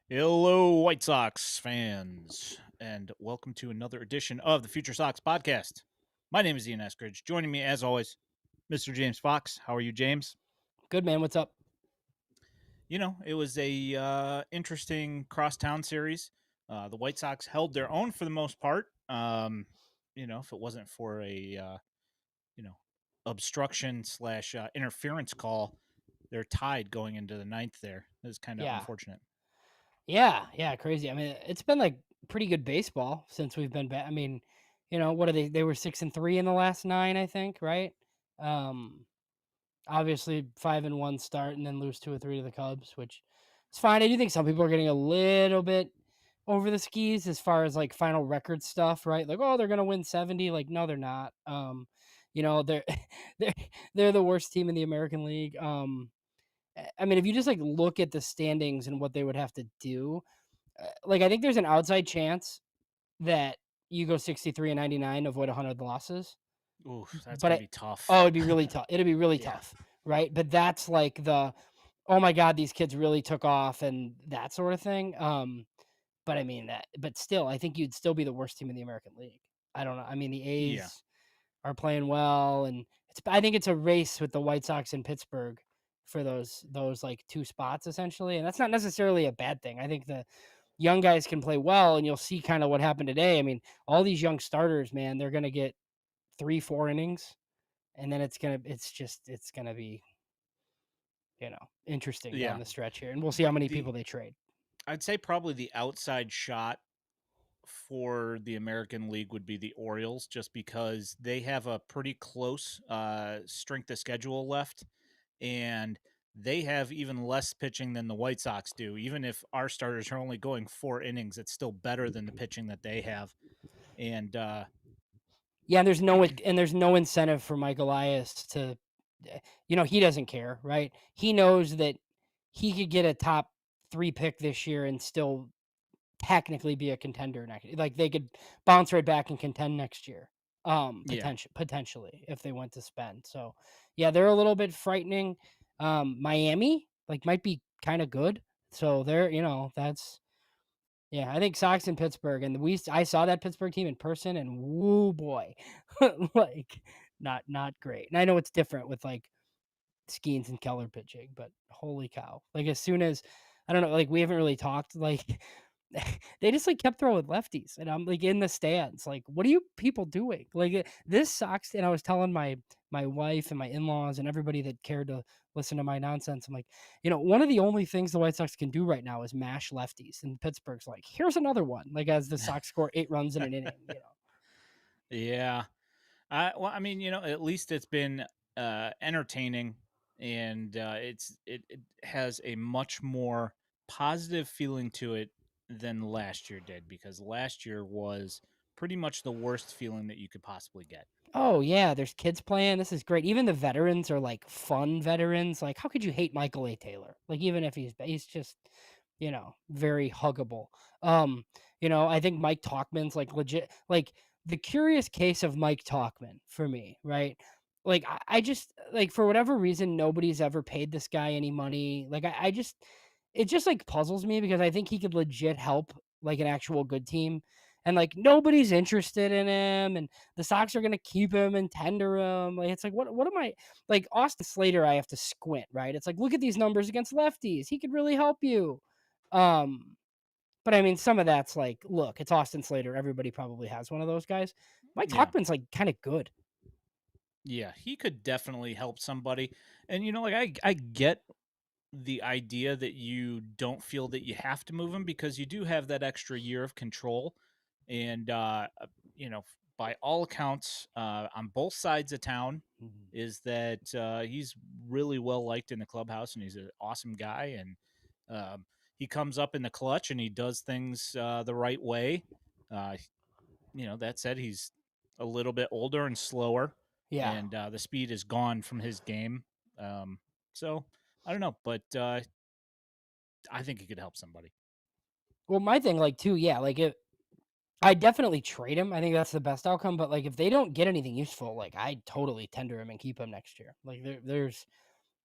Hello, White Sox fans, and welcome to another edition of the Future Sox podcast. My name is Ian Eskridge. Joining me, as always, Mr. James Fox. How are you, James? Good, man. What's up? It was a interesting crosstown series. The White Sox held their own for the most part. If it wasn't for a you know obstruction slash interference call, they're tied going into the ninth. There, it's kind of Yeah. unfortunate. Yeah. Crazy. I mean, it's been like pretty good baseball since we've been back. I mean, what are they? They were 6-3 in the last 9, I think, right? Um, Obviously 5-1 start and then lose 2 or 3 to the Cubs, which is fine. I do think some people are getting a little bit over the skis as far as like final record stuff, right? Like, oh, they're gonna win 70. Like, no, they're not. They're they're they're the worst team in the American League. I mean, if you just like look at the standings and what they would have to do, like I think there's an outside chance that you go 63-99, avoid 100 losses. Ooh, that's But gonna I, be tough. oh, it'd be really tough. It'd be really Yeah. tough, right? But that's like oh my god, these kids really took off and that sort of thing. But I mean but still, I think you'd still be the worst team in the American League. I don't know. I mean, the Yeah. A's are playing well, and I think it's a race with the White Sox in Pittsburgh for those like 2 spots essentially, and that's not necessarily a bad thing. I think the young guys can play well, and you'll see kind of what happened today. I mean, all these young starters, man, they're gonna get 3-4 innings, and then it's gonna be interesting down Yeah. the stretch here, and we'll see how many The people they trade. I'd say probably the outside shot for the American League would be the Orioles, just because they have a pretty close strength of schedule left, and they have even less pitching than the White Sox do. Even if our starters are only going 4 innings, it's still better than the pitching that they have. And Yeah, and there's no incentive for Mike Elias to, he doesn't care, right? He knows that he could get a top 3 pick this year and still technically be a contender next. Like they could bounce right back and contend next year. yeah, Potentially if they went to spend. So yeah, they're a little bit frightening. Miami like might be kind of good. So they're, that's yeah, I think Sox in Pittsburgh, and I saw that Pittsburgh team in person, and woo boy, like not great. And I know it's different with like Skeens and Keller pitching, but holy cow! Like as soon as I don't know, like we haven't really talked, like they just like kept throwing lefties, and I'm like in the stands, like what are you people doing? Like this sucks. And I was telling my wife and my in-laws and everybody that cared to listen to my nonsense. I'm like, one of the only things the White Sox can do right now is mash lefties, and Pittsburgh's like, here's another one. Like as the Sox score 8 runs in an inning. yeah. Well, I mean, at least it's been entertaining, and it has a much more positive feeling to it than last year did, because last year was pretty much the worst feeling that you could possibly get. Oh yeah, there's kids playing. This is great. Even the veterans are like fun veterans. Like, how could you hate Michael A. Taylor? Like, even if he's just, very huggable. Um, I think Mike Tauchman's like legit, like the curious case of Mike Tauchman for me, right? Like, I just like for whatever reason nobody's ever paid this guy any money. Like, I just it just like puzzles me because I think he could legit help like an actual good team. And like nobody's interested in him, and the Sox are gonna keep him and tender him. Like it's like what am I like Austin Slater? I have to squint, right? It's like look at these numbers against lefties. He could really help you. Um, but I mean, some of that's like, look, it's Austin Slater. Everybody probably has one of those guys. Mike Yeah. Talkman's like kind of good. Yeah, he could definitely help somebody. And like I get the idea that you don't feel that you have to move him, because you do have that extra year of control. And you know, by all accounts, on both sides of town, Mhm. is that he's really well liked in the clubhouse, and he's an awesome guy, and he comes up in the clutch and he does things the right way. Uh, that said, he's a little bit older and slower, Yeah. and the speed is gone from his game. So I don't know, but I think he could help somebody. Well, my thing, like too, yeah, like I definitely trade him. I think that's the best outcome. But like, if they don't get anything useful, like I totally tender him and keep him next year. Like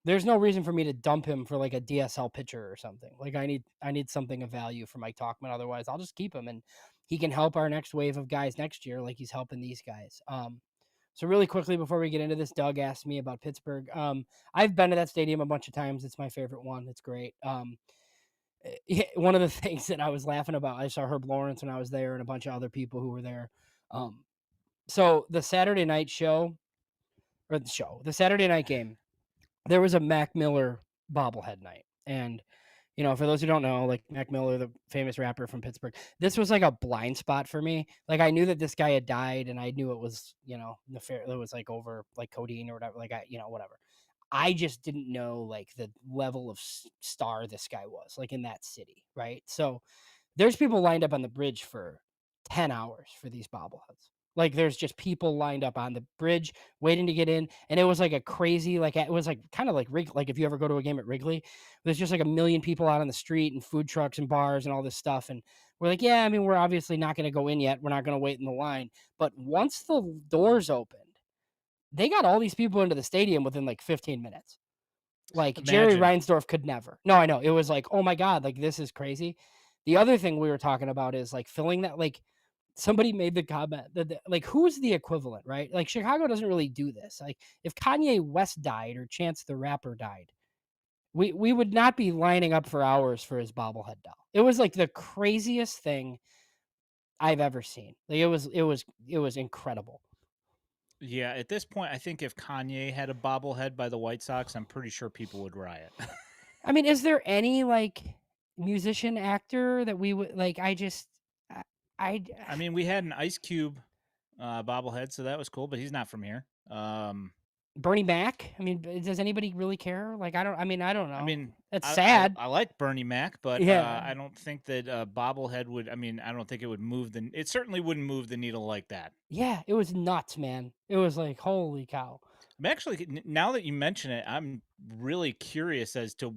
There's no reason for me to dump him for like a DSL pitcher or something. Like I need something of value for Mike Tauchman. Otherwise, I'll just keep him and he can help our next wave of guys next year, like he's helping these guys. So really quickly before we get into this, Doug asked me about Pittsburgh. I've been to that stadium a bunch of times. It's my favorite one. It's great. One of the things that I was laughing about, I saw Herb Lawrence when I was there and a bunch of other people who were there. So the Saturday night show the Saturday night game, there was a Mac Miller bobblehead night. And, for those who don't know, like Mac Miller, the famous rapper from Pittsburgh, this was like a blind spot for me. Like I knew that this guy had died and I knew it was, it was like over like codeine or whatever, like whatever. I just didn't know like the level of star this guy was like in that city. Right. So there's people lined up on the bridge for 10 hours for these bobbleheads. Like there's just people lined up on the bridge waiting to get in. And it was like a crazy, like it was like kind of like like if you ever go to a game at Wrigley, there's just like a million people out on the street and food trucks and bars and all this stuff. And we're like, yeah, I mean, we're obviously not going to go in yet. We're not going to wait in the line. But once the doors opened, they got all these people into the stadium within like 15 minutes. Like Jerry Imagine. Reinsdorf could never. No, I know. It was like, oh my God, like this is crazy. The other thing we were talking about is like filling that, like somebody made the comment that like who's the equivalent, right? Like Chicago doesn't really do this. Like if Kanye West died or Chance the Rapper died, we would not be lining up for hours for his bobblehead doll. It was like the craziest thing I've ever seen. Like it was incredible. Yeah, at this point, I think if Kanye had a bobblehead by the White Sox, I'm pretty sure people would riot. I mean, is there any like musician actor that we would like? I, I I mean, we had an Ice Cube bobblehead, so that was cool, but he's not from here. Bernie Mac. I mean, does anybody really care? Like, I don't. I mean, I don't I know. mean, That's I, I sad. I like Bernie Mac, but Yeah, I don't think that bobblehead would. I mean, I don't think it would move the. It certainly wouldn't move the needle like that. yeah. It was nuts, man. It was like, holy cow. I'm actually now that you mention it, I'm really curious as to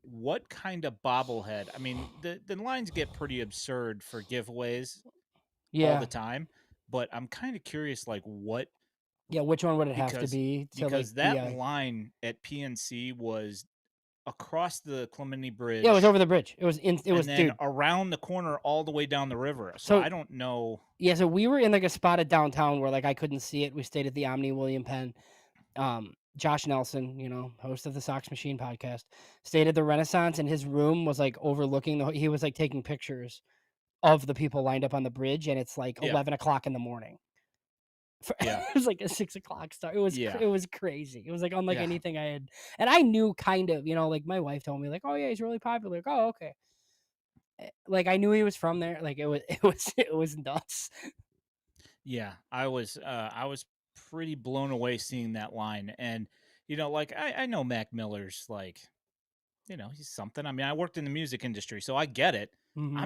what kind of bobblehead. I mean, the lines get pretty absurd for giveaways all the Yeah, time, but I'm kind of curious, like what yeah. Which one would it have to because be to like because be that a? line at PNC was across the Clementi Yeah, it was Bridge over the bridge. It was in. It and was, then dude. around the corner all the way down the river. So So I don't know. yeah, so we were in like a spot at downtown where like I couldn't see it. We stayed at the Omni William Penn. Josh Nelson, host of the Sox Machine podcast, stayed at the Renaissance, and his room was like overlooking he was like taking pictures of the people lined up on the bridge, and it's like Yeah, 11 o'clock in the morning. yeah, It was like a 6 o'clock start. yeah, It was crazy. It was like unlike yeah, anything I had, and I knew kind of, like my wife told me like, oh yeah, he's really popular. Like, oh okay, like I knew he was from there. Like it was nuts. yeah. I was pretty blown away seeing that line, and like I know Mac Miller's like he's something. I mean, I worked in the music industry, so I get it. Hmm.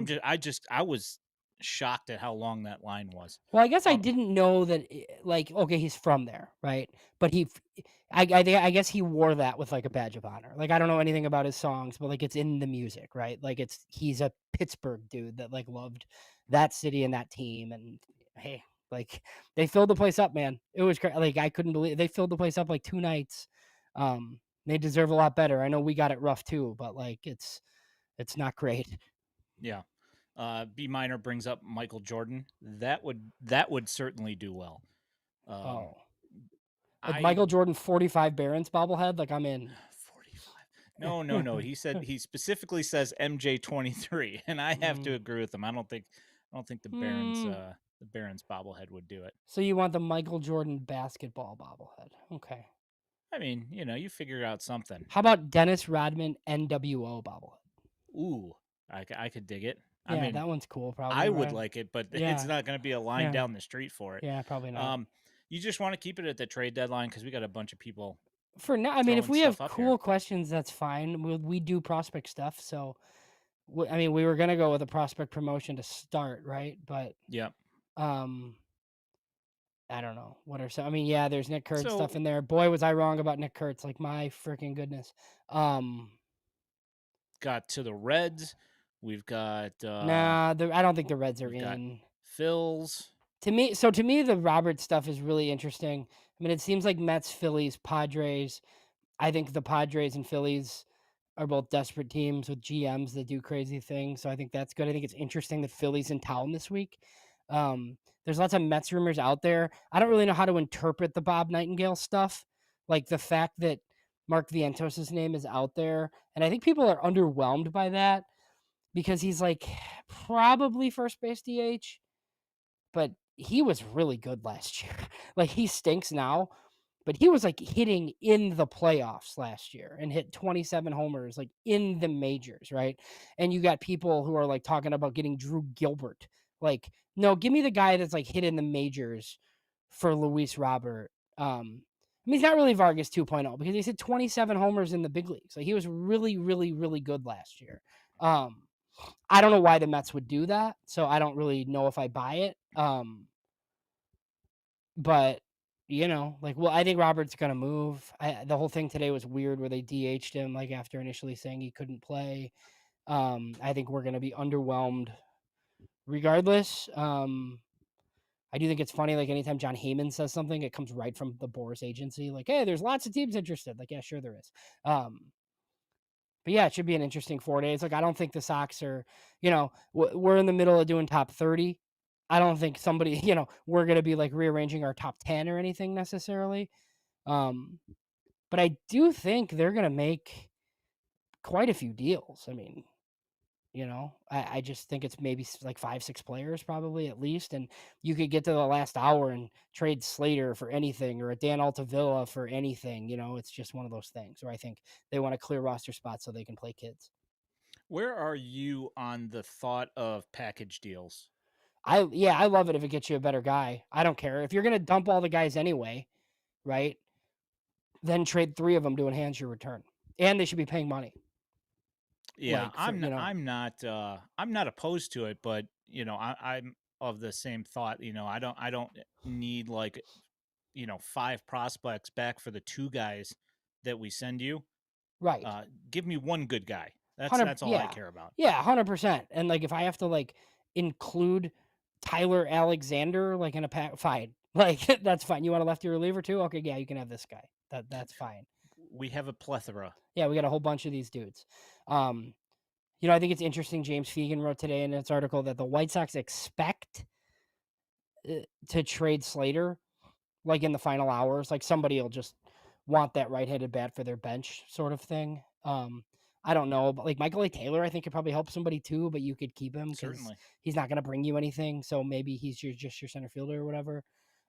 I was shocked at how long that line was. Well, I guess I Um, didn't know that, like, okay, he's from there, right? But I guess he wore that with like a badge of honor. Like, I don't know anything about his songs, but like, it's in the music, right? Like, he's a Pittsburgh dude that like loved that city and that team. And hey, like, they filled the place up, man. It was like I couldn't believe they filled the place up like 2 nights. They deserve a lot better. I know we got it rough too, but like, it's not great. yeah. B minor brings up Michael Jordan. That would certainly do well. Um, Oh, like I Michael Jordan 45 Barons bobblehead. Like, I'm in. 45. No, no, no. He specifically says MJ 23, and I have to Mm. agree with him. I don't think Hmm. the Barons bobblehead would do it. So you want the Michael Jordan basketball bobblehead? Okay. I mean, you figure out something. How about Dennis Rodman NWO bobblehead? Ooh, I could dig it. I Yeah, mean, that one's cool. Probably I would right. like it, but it's Yeah. not going to be a line Yeah. down the street for it. Yeah. Probably not. Um, you just want to keep it at the trade deadline because we got a bunch of people For now, I mean, if throwing we stuff have up here. cool questions, that's fine. We do prospect stuff, so I mean, we were gonna go with a prospect promotion to start, right? But Yep. um, I don't know what are some. I mean, yeah, there's Nick Kurtz stuff So in there. Boy, was I wrong about Nick Kurtz. Like my freaking goodness. Um, got to the Reds. We've got Nah, I don't think the Reds are we've got in. Phils. To me, the Robert stuff is really interesting. I mean, it seems like Mets, Phillies, Padres. I think the Padres and Phillies are both desperate teams with GMs that do crazy things, so I think that's good. I think it's interesting that Philly's in town this week. There's lots of Mets rumors out there. I don't really know how to interpret the Bob Nightingale stuff, like the fact that Mark Vientos' name is out there, and I think people are underwhelmed by that because he's like probably first base DH, but he was really good last year. Like he stinks now, but he was like hitting in the playoffs last year and hit 27 homers like in the majors, right? And you got people who are like talking about getting Drew Gilbert. Like, no, give me the guy that's like hit in the majors for Luis Robert. I mean, he's not really Vargas 2.0 because he's hit 27 homers in the big leagues. Like he was really, really, really good last year. Um, I don't know why the Mets would do that, so I don't really know if I buy it. But like, well, I think Robert's gonna move. The whole thing today was weird where they DH'd him like after initially saying he couldn't play. I think we're gonna be underwhelmed regardless. I do think it's funny, like anytime John Heyman says something, it comes right from the Boris agency. Like, hey, there's lots of teams interested. Like, yeah, sure there is. But yeah, it should be an interesting 4 days. Like, I don't think the Sox are, we're in the middle of doing top 30. I don't think somebody, we're going to be like rearranging our top 10 or anything necessarily. Um, but I do think they're going to make quite a few deals. I mean, I just think it's maybe like 5, 6 players probably at least. And you could get to the last hour and trade Slater for anything or a Dan Altavilla for anything. It's just one of those things where I think they want to clear roster spots so they can play kids. Where are you on the thought of package deals? I love it if it gets you a better guy. I don't care. If you're gonna dump all the guys anyway, right? Then trade 3 of them to enhance your return. And they should be paying money. Yeah, Like for I'm not opposed to it, but I'm of the same thought. I don't need like 5 prospects back for the 2 guys that we send you. right. Give me one good guy. Hundred That's all I yeah. care about. Yeah, 100%. And like if I have to like include Tyler Alexander like in a pack, fine. Like that's fine. You want a lefty reliever too? Okay, yeah, you can have this guy. That's fine. We have a plethora. Yeah, we got a whole bunch of these dudes. Um, I think it's interesting. James Fegan wrote today in its article that the White Sox expect to trade Slater like in the final hours. Like somebody will just want that right-handed bat for their bench sort of thing. I don't know, but like Michael A. Taylor, I think could probably help somebody too, but you could keep him because Certainly. he's not going to bring you anything. So maybe he's just your center fielder or whatever.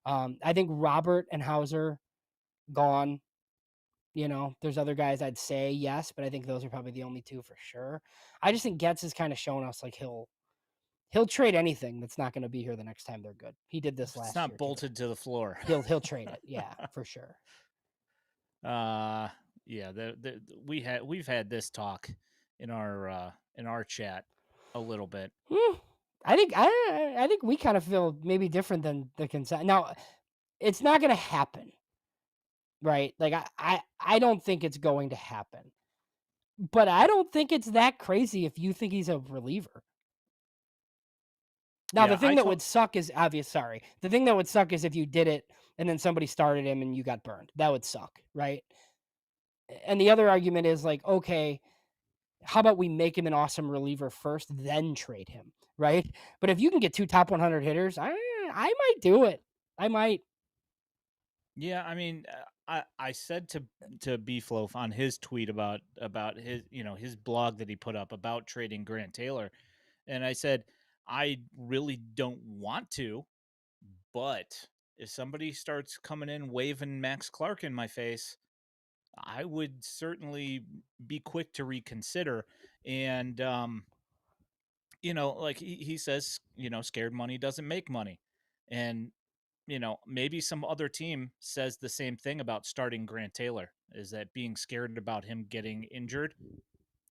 I think Robert and Hauser gone. There's other guys I'd say yes, but I think those are probably the only 2 for sure. I just think Getz has kind of shown us like he'll trade anything that's not going to be here the next time they're good. He did this If it's last year not too. bolted to the floor. He'll trade it. Yeah, for sure. uh yeah, we've had this talk in our chat a little bit. I think we kind of feel maybe different than the consent. Now, it's not going to happen, right? Like I don't think it's going to happen. But I don't think it's that crazy if you think he's a reliever. Now, the Yeah, thing that would suck is obvious. Sorry. The thing that would suck is if you did it and then somebody started him and you got burned. That would suck, right? And the other argument is like, okay, how about we make him an awesome reliever first, then trade him, right? But if you can get 2 top 100 hitters, I might do it. I might. Yeah, I mean, I said to Beefloaf on his tweet about his his blog that he put up about trading Grant Taylor, and I said I really don't want to, but if somebody starts coming in waving Max Clark in my face, I would certainly be quick to reconsider. And like he says, scared money doesn't make money, and maybe some other team says the same thing about starting Grant Taylor, is that being scared about him getting injured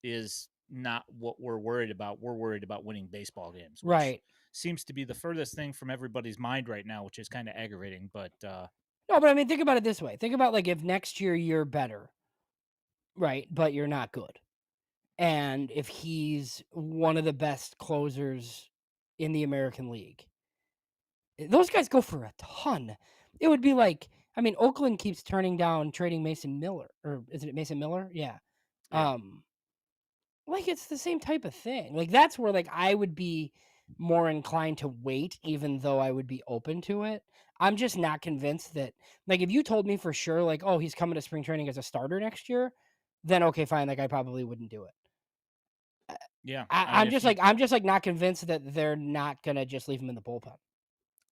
is not what we're worried about. We're worried about winning baseball games, which Right. seems to be the furthest thing from everybody's mind right now, which is kind of aggravating. But No, but I mean, think about it this way. Think about like if next year you're better, right? But you're not good. And if he's one of the best closers in the American League, those guys go for a ton. It would be like I mean, Oakland keeps turning down trading Mason Miller, or is it Mason Miller? Yeah. Yeah. Um, like it's the same type of thing. Like that's where like I would be more inclined to wait, even though I would be open to it. I'm just not convinced that like if you told me for sure, like, oh, he's coming to spring training as a starter next year, then okay, fine. Like I probably wouldn't do it. Yeah. I, I mean, I'm if just you, like I'm just like not convinced that they're not gonna just leave him in the bullpen.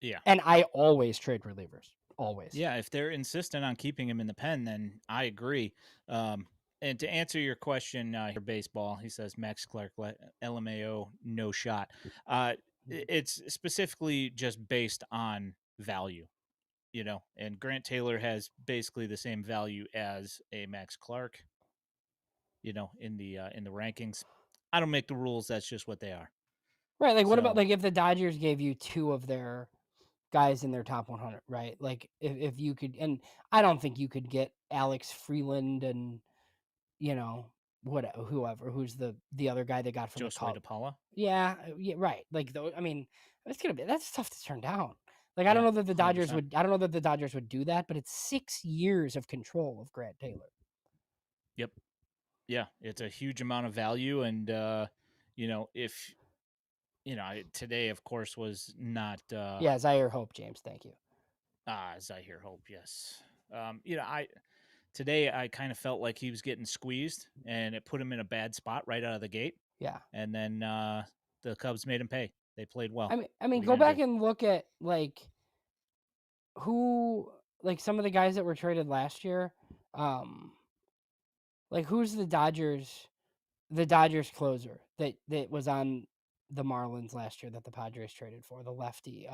yeah. And I always trade relievers. Always. Yeah, if they're insistent on keeping him in the pen, then I agree. Um, and to answer your question, here baseball, he says Max Clark, LMAO, no shot. It's specifically just based on value, and Grant Taylor has basically the same value as a Max Clark, in the rankings. I don't make the rules. That's just what they are. Right. Like what about So like if the Dodgers gave you two of their guys in their top 100, right? Like if you could, and I don't think you could get Alex Freeland and you know what whoever who's the other guy they got from the Josue Cubs. DePaula, Yeah, yeah, right. Like though, I mean, that's tough to turn down. Like I don't yeah, know that the 100%. I don't know that the Dodgers would do that, but it's 6 years of control of Grant Taylor. Yep. Yeah, it's a huge amount of value, and if today, of course, was not Yeah, Zaire Hope, James. Thank you. as I hear hope. Yes, I today I kind of felt like he was getting squeezed, and it put him in a bad spot right out of the gate, Yeah. and then the Cubs made him pay. They played well. I mean, What are you go gonna back do? and look at like who, like some of the guys that were traded last year. Um, like who's the Dodgers closer that was on the Marlins last year that the Padres traded for, the lefty.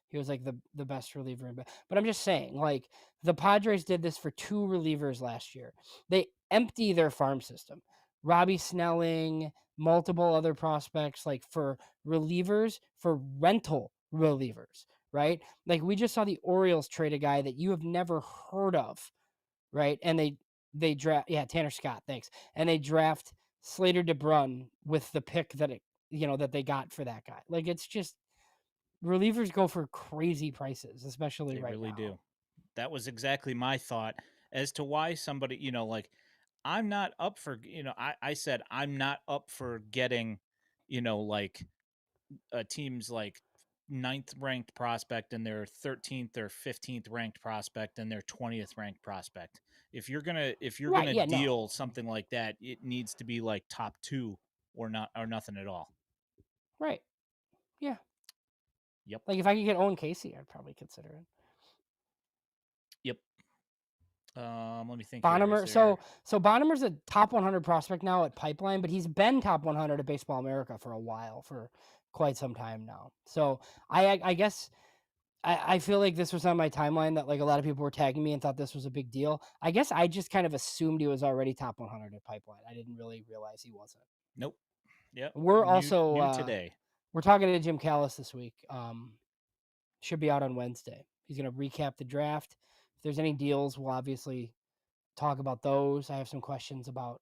He was like the best reliever but I'm just saying, like the Padres did this for two relievers last year. They empty their farm system. Robbie Snelling, multiple other prospects, like for relievers, for rental relievers, right? Like we just saw the Orioles trade a guy that you have never heard of, right? And they draft, yeah, Tanner Scott, thanks. And they draft Slater DeBrun with the pick that they got for that guy. Like it's just relievers go for crazy prices, especially They right really now. do. That was exactly my thought as to why somebody, like I'm not up for, I said I'm not up for getting, like a team's like ninth ranked prospect and their 13th or 15th ranked prospect and their 20th ranked prospect. If you're Right? gonna Yeah. deal No. something like that, it needs to be like top two or not or nothing at all. Right. Yeah. Yep. Like if I could get Owen Casey, I'd probably consider it. Yep. Let me think here. Is Bonnemer. there So Bonnemer's a top 100 prospect now at Pipeline, but he's been top 100 at Baseball America for a while, for quite some time now. So I guess I feel like this was on my timeline that like a lot of people were tagging me and thought this was a big deal. I guess I just kind of assumed he was already top 100 at Pipeline. I didn't really realize he wasn't. nope. Yep. We're New also new today. we're talking to Jim Callis this week. Should be out on Wednesday. He's going to recap the draft. If there's any deals, we'll obviously talk about those. I have some questions about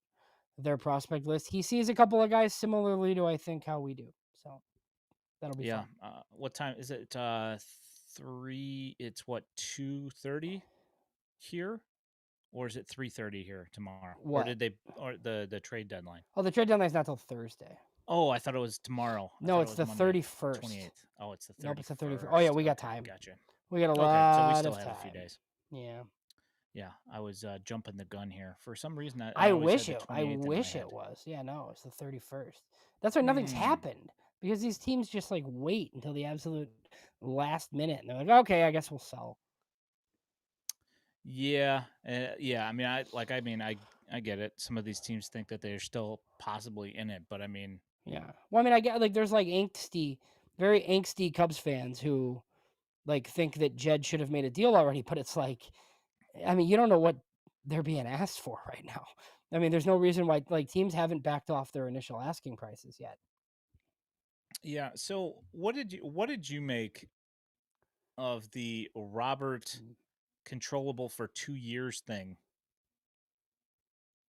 their prospect list. He sees a couple of guys similarly to I think how we do. So that'll be Yeah. fun. What time is it? Three. It's what 2:30 here, or is it 3:30 here tomorrow? Or What? did they or the trade deadline? Oh, the trade deadline's not till Thursday. Oh, I thought it was tomorrow. I No, thought it it's was the Monday, 31st. 28th. Oh, it's the Nope, it's the 31st. Oh, 31st. yeah, we got Okay, time. gotcha. We got a Okay, so we lot still of have a few time. days. Yeah. Yeah, I was jumping the gun here. For some reason, I I always had wish the it. I 28th in my wish it head. was. Yeah, no, it's the 31st. That's why nothing's Hmm. happened because these teams just like wait until the absolute last minute and they're like, okay, I guess we'll sell. Yeah, yeah. I mean, I get it. Some of these teams think that they're still possibly in it, but I mean, Yeah. Well, I mean, I get like there's like very angsty Cubs fans who like think that Jed should have made a deal already, but it's like, I mean, you don't know what they're being asked for right now. I mean, there's no reason why like teams haven't backed off their initial asking prices yet. yeah. So, what did you make of the Robert controllable for 2 years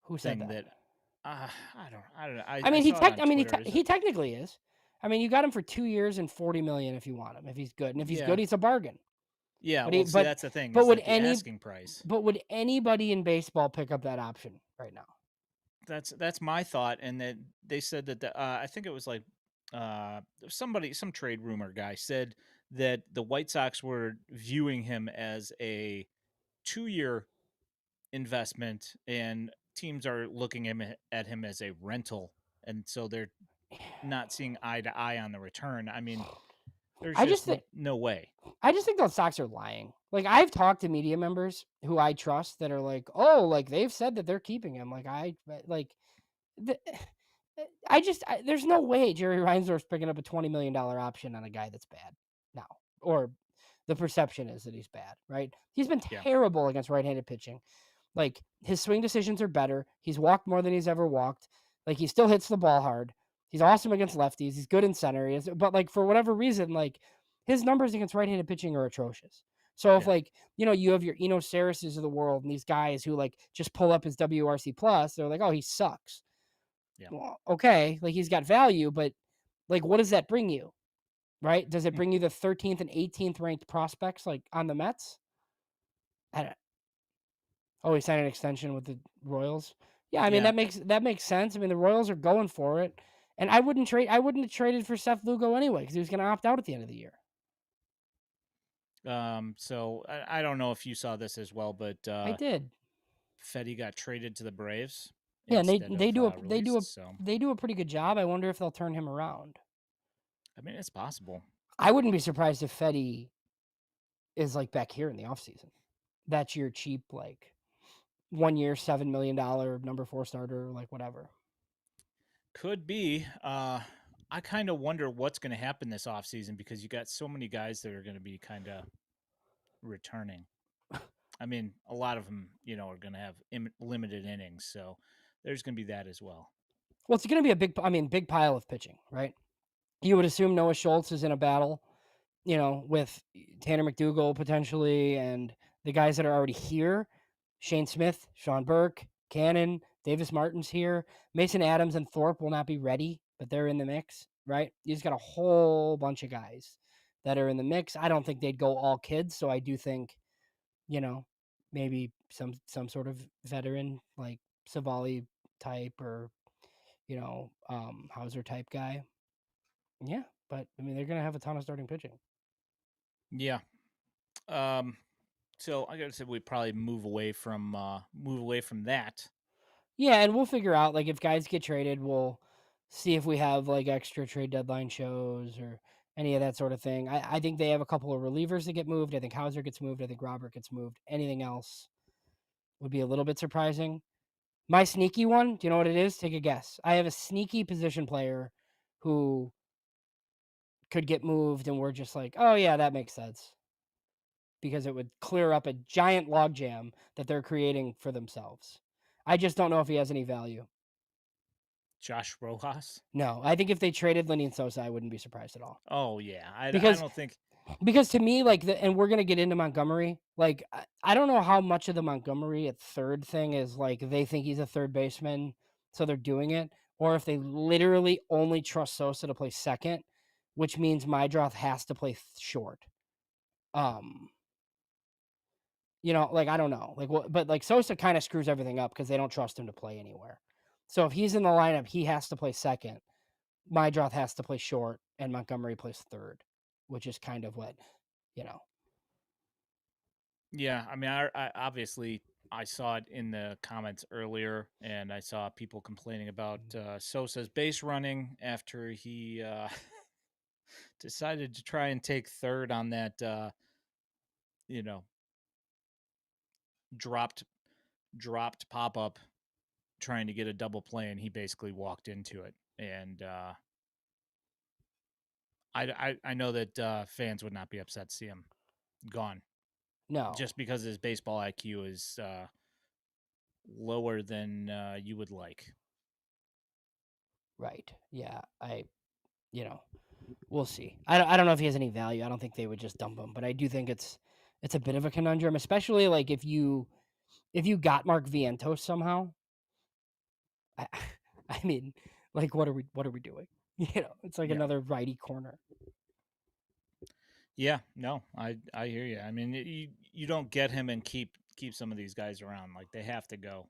Who said thing that? that I don't know. I, I I mean, saw it on he Twitter. Is it? he technically is. I mean, you got him for 2 years and 40 million if you want him. If he's good, and if he's good, Yeah, he's a bargain. Yeah, But well, he, see, but that's the thing but is would that the any asking price. but would anybody in baseball pick up that option right now? That's my thought, and then they said that I think it was like some trade rumor guy said that the White Sox were viewing him as a 2-year investment, and teams are looking at him as a rental, and so they're not seeing eye to eye on the return. I mean, there's I just just think no way. I just think those Sox are lying. Like I've talked to media members who I trust that are like, oh, like they've said that they're keeping him. Like the, there's no way Jerry Reinsdorf's picking up a $20 million option on a guy that's bad now, or the perception is that he's bad. Right? He's been Yeah, terrible against right-handed pitching. Like his swing decisions are better. He's walked more than he's ever walked. Like he still hits the ball hard. He's awesome against lefties. He's good in center. But like for whatever reason, like his numbers against right-handed pitching are atrocious. So if yeah, like, you have your Eno Sarases of the world and these guys who like just pull up his WRC plus, they're like, oh, he sucks. yeah. Well, okay, like he's got value, but like what does that bring you? Right? Does it bring you the 13th and 18th ranked prospects like on the Mets? I don't, Oh, he signed an extension with the Royals. Yeah, I mean Yeah. that makes sense. I mean the Royals are going for it, and I wouldn't have traded for Seth Lugo anyway because he was going to opt out at the end of the year. So I don't know if you saw this as well, but I did. Fetty got traded to the Braves Yeah, and instead of released. So they do a pretty good job. I wonder if they'll turn him around. I mean, it's possible. I wouldn't be surprised if Fetty is like back here in the offseason. That's your cheap like 1 year $7 million number 4 starter like whatever. Could be. I kind of wonder what's going to happen this offseason because you got so many guys that are going to be kind of returning. I mean, a lot of them, are going to have limited innings, so there's going to be that as well. Well, it's going to be big pile of pitching, right? You would assume Noah Schultz is in a battle, with Tanner McDougal potentially and the guys that are already here. Shane Smith, Sean Burke, Cannon, Davis Martin's here. Mason Adams and Thorpe will not be ready, but they're in the mix, right? You just got a whole bunch of guys that are in the mix. I don't think they'd go all kids, so I do think, you know, maybe some sort of veteran like Savali type or, Hauser type guy. Yeah, but I mean they're gonna have a ton of starting pitching. Yeah. Um, so I gotta say we probably move away from that. Yeah, and we'll figure out like if guys get traded, we'll see if we have like extra trade deadline shows or any of that sort of thing. I think they have a couple of relievers that get moved. I think Hauser gets moved. I think Robert gets moved. Anything else would be a little bit surprising. My sneaky one, do you know what it is? Take a guess. I have a sneaky position player who could get moved, and we're just like, oh yeah, that makes sense because it would clear up a giant logjam that they're creating for themselves. I just don't know if he has any value. Josh Rojas. No, I think if they traded Lenny and Sosa, I wouldn't be surprised at all. Oh yeah, I Because don't think. because to me, like and we're gonna get into Montgomery. Like I don't know how much of the Montgomery at third thing is like they think he's a third baseman, so they're doing it, or if they literally only trust Sosa to play second, which means Mydroth has to play short. Um, like I don't know, like what, but like Sosa kind of screws everything up because they don't trust him to play anywhere. So if he's in the lineup, he has to play second. Mydroth has to play short, and Montgomery plays third, which is kind of what, you know. Yeah, I mean, I obviously I saw it in the comments earlier, and I saw people complaining about Sosa's base running after he decided to try and take third on that, you know, dropped dropped pop up trying to get a double play, and he basically walked into it. And I know that fans would not be upset to see him gone No, just because his baseball IQ is lower than you would like. right. Yeah, we'll see. I don't know if he has any value. I don't think they would just dump him, but I do think it's a bit of a conundrum, especially like if you got Mark Vientos somehow. I, I mean, like what are we doing? It's like Yeah. another righty corner. Yeah, no, I hear you. I mean, you don't get him and keep some of these guys around. Like they have to go.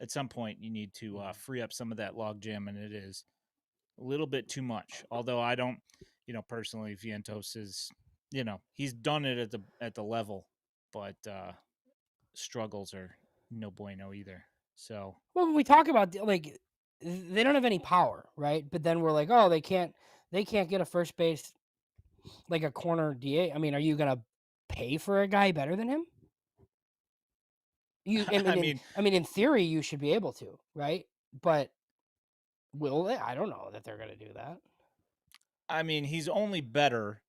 At some point, you need to free up some of that logjam, and it is a little bit too much. Although I don't, personally, Vientos is, he's done it at the level, but struggles are no bueno either. So Well, when we talk about like they don't have any power, right? But then we're like, oh, they can't get a first base like a corner DA. I mean, are you gonna pay for a guy better than him? I I mean, mean, in theory, you should be able to, right? But will they? I don't know that they're gonna do that. he's only better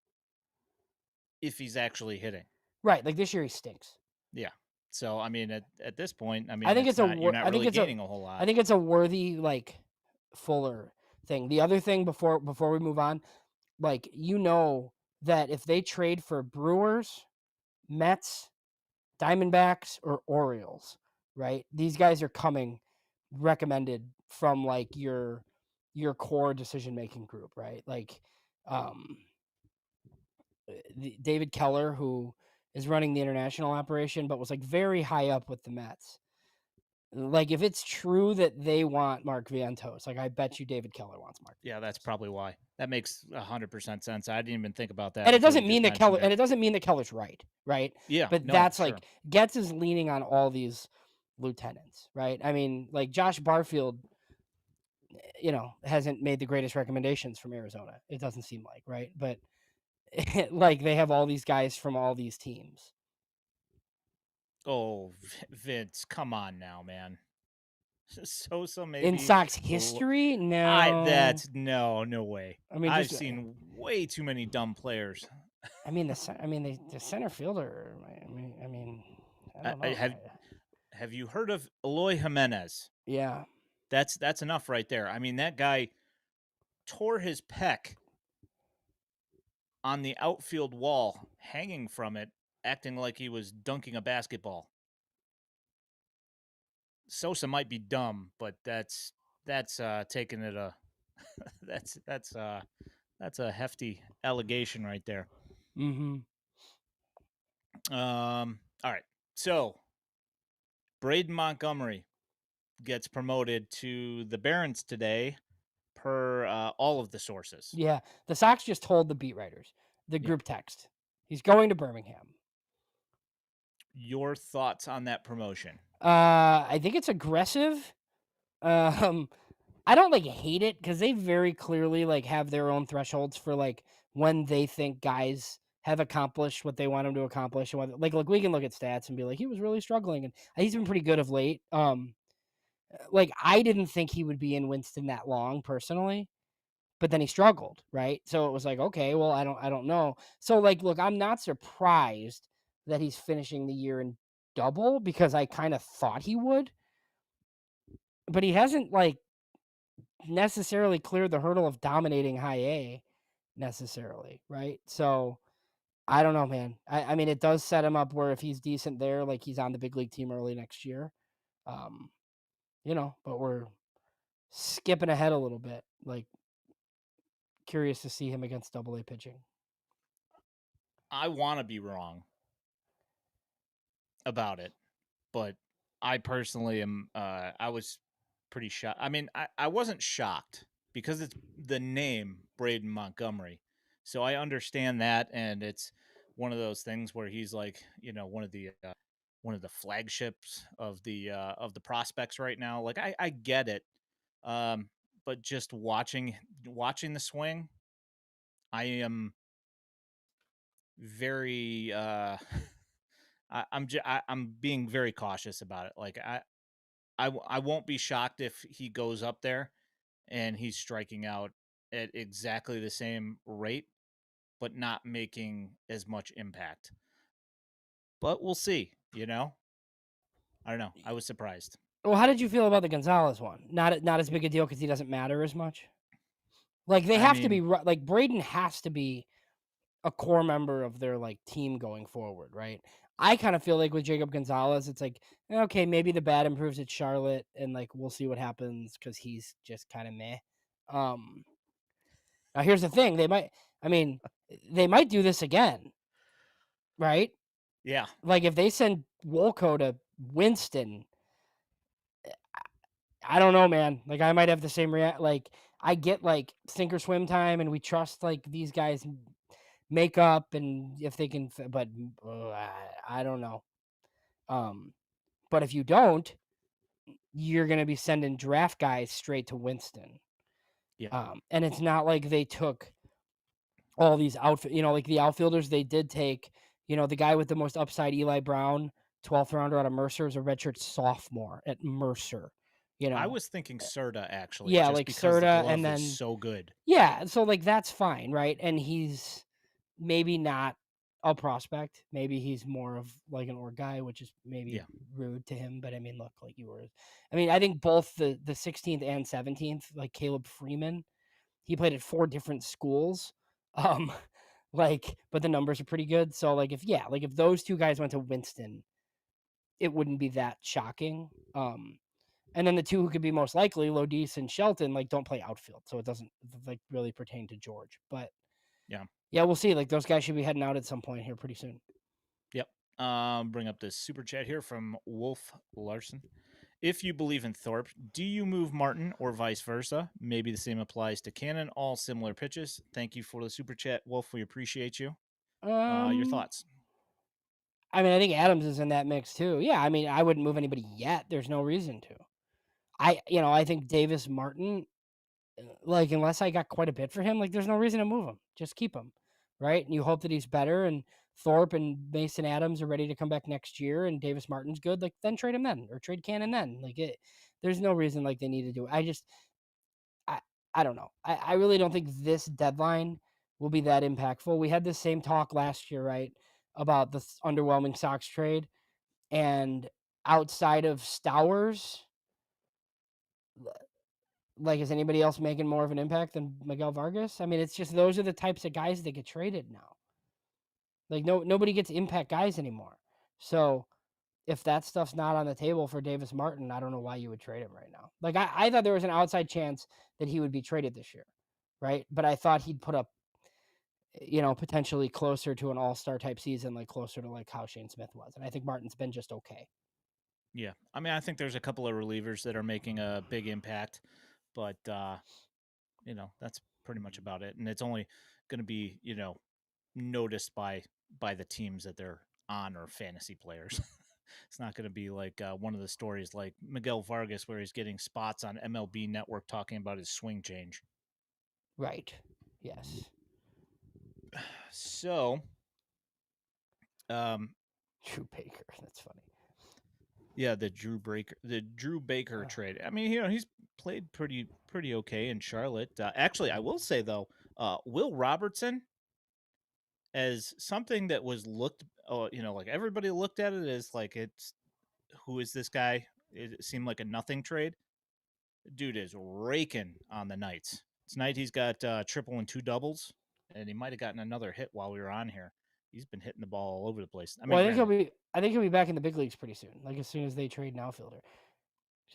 if he's actually hitting. Right, like this year he stinks. Yeah. So at this point, I think it's it's a not you're wor- not I think really it's a gaining a whole I lot. think it's a worthy like Fuller thing. The other thing before we move on, like that if they trade for Brewers, Mets, Diamondbacks, or Orioles, right? These guys are coming recommended from like your core decision making group, right? Like um David Keller, who is running the international operation, but was like very high up with the Mets. Like, if it's true that they want Mark Vientos, like I bet you David Keller wants Mark Yeah, that's Vientos. probably why. That makes 100% sense. I didn't even think about that And it until you doesn't just mean that mentioned it. Keller's right, right? Yeah, But no, that's sure. like Getz is leaning on all these lieutenants, right? I mean, like Josh Barfield, hasn't made the greatest recommendations from Arizona. It doesn't seem like, right? But like they have all these guys from all these teams. Oh, Vince, come on now, man. Sosa In maybe. Sox l- history, I no. that's no way. I mean, I've just seen way too many dumb players. the center fielder. I don't I know. have you heard of Eloy Jimenez? Yeah, That's enough right there. That guy tore his pec on the outfield wall, hanging from it, acting like he was dunking a basketball. Sosa might be dumb, but that's taking it a that's that's a hefty allegation right there. mm-hmm. All right. So Braden Montgomery gets promoted to the Barons today, per all of the sources. Yeah. The Sox just told the beat writers, the Yeah. group text, he's going to Birmingham. Your thoughts on that promotion? I think it's aggressive. Um, I don't like hate it because they very clearly like have their own thresholds for like when they think guys have accomplished what they want them to accomplish, and what, like look, we can look at stats and be like he was really struggling, and he's been pretty good of late. Like I didn't think he would be in Winston that long personally, but then he struggled, right? So it was like, okay, well, I don't know. So like, look, I'm not surprised that he's finishing the year in double because I kind of thought he would, but he hasn't like necessarily cleared the hurdle of dominating high A necessarily, right? So I don't know, man. I mean, it does set him up where if he's decent there, like he's on the big league team early next year. Um, but we're skipping ahead a little bit. Like curious to see him against double A pitching. I want to be wrong about it, but I personally am. I was pretty shocked. I wasn't shocked because it's the name Braden Montgomery, so I understand that, and it's one of those things where he's like, one of the flagships of the prospects right now. Like I get it, um, but just watching the swing, I am very I'm being very cautious about it. Like I won't be shocked if he goes up there and he's striking out at exactly the same rate, but not making as much impact. But we'll see. I don't know. I was surprised. Well, how did you feel about the Gonzalez one? Not as big a deal because he doesn't matter as much. Like they I have to be mean, like Braden has to be a core member of their like team going forward, right? I kind of feel like with Jacob Gonzalez, it's like okay, maybe the bat improves at Charlotte, and like we'll see what happens because he's just kind of meh. Um, Now here's the thing: they might. I mean, they might do this again, right? Yeah. Like if they send Wolco to Winston, I don't know, man. Like I might have the same react. Like I get like sink or swim time, and we trust like these guys make up, and if they can, but I don't know. Um, but if you don't, you're gonna be sending draft guys straight to Winston. Yeah. And it's not like they took all these like the outfielders they did take, the guy with the most upside, Eli Brown, 12th rounder out of Mercer, is a redshirt sophomore at Mercer, you I know. was thinking Serta actually, Yeah, just like because the Serta, and glove is then so good. yeah, so like that's fine, right? And he's maybe not a prospect. Maybe he's more of like an org guy, which is maybe Yeah. rude to him. But I mean, look, like I mean, I think both the 16th and 17th, like Caleb Freeman, he played at 4 different schools. Um, but the numbers are pretty good. So if those 2 guys went to Winston, it wouldn't be that shocking. And then the 2 who could be most likely, Lodis and Shelton, like don't play outfield, so it doesn't like really pertain to George. But Yeah. yeah, we'll see. Like those guys should be heading out at some point here pretty soon. Yep. Bring up this super chat here from Wolf Larson. If you believe in Thorpe, do you move Martin or vice versa? Maybe the same applies to Cannon. All similar pitches. Thank you for the super chat, Wolf. We appreciate you. Your Um, thoughts? I mean, I think Adams is in that mix too. Yeah, I mean, I wouldn't move anybody yet. There's no reason to. I think Davis Martin, like unless I got quite a bit for him, like there's no reason to move him. Just keep him, right? And you hope that he's better. And Thorpe and Mason Adams are ready to come back next year, and Davis Martin's good. Like then trade him then, or trade Cannon then. There's no reason like they need to do it. I I don't know. I really don't think this deadline will be that impactful. We had the same talk last year, right, about the underwhelming Sox trade, and outside of Stowers, like, is anybody else making more of an impact than Miguel Vargas? I mean, it's just those are the types of guys that get traded now. Like, nobody gets impact guys anymore. So if that stuff's not on the table for Davis Martin, I don't know why you would trade him right now. Like, I thought there was an outside chance that he would be traded this year, right? But I thought he'd put up, potentially closer to an all-star type season, like closer to like how Shane Smith was. And I think Martin's been just okay. Yeah. I mean, I think there's a couple of relievers that are making a big impact, but that's pretty much about it. And it's only going to be, noticed by the teams that they're on or fantasy players. It's not going to be like one of the stories like Miguel Vargas where he's getting spots on MLB Network talking about his swing change. Right. Yes. So, um, Drew Baker. That's funny. yeah, the Drew Baker trade. I mean, he's played pretty okay in Charlotte. Actually, I will say though, Will Robertson as something that was looked, like everybody looked at it as like it's who is this guy? It seemed like a nothing trade. Dude is raking on the nights. Tonight he's got triple and 2 doubles, and he might have gotten another hit while we were on here. He's been hitting the ball all over the place. I Well, mean, granted, I think he'll be back in the big leagues pretty soon. Like as soon as they trade an outfielder.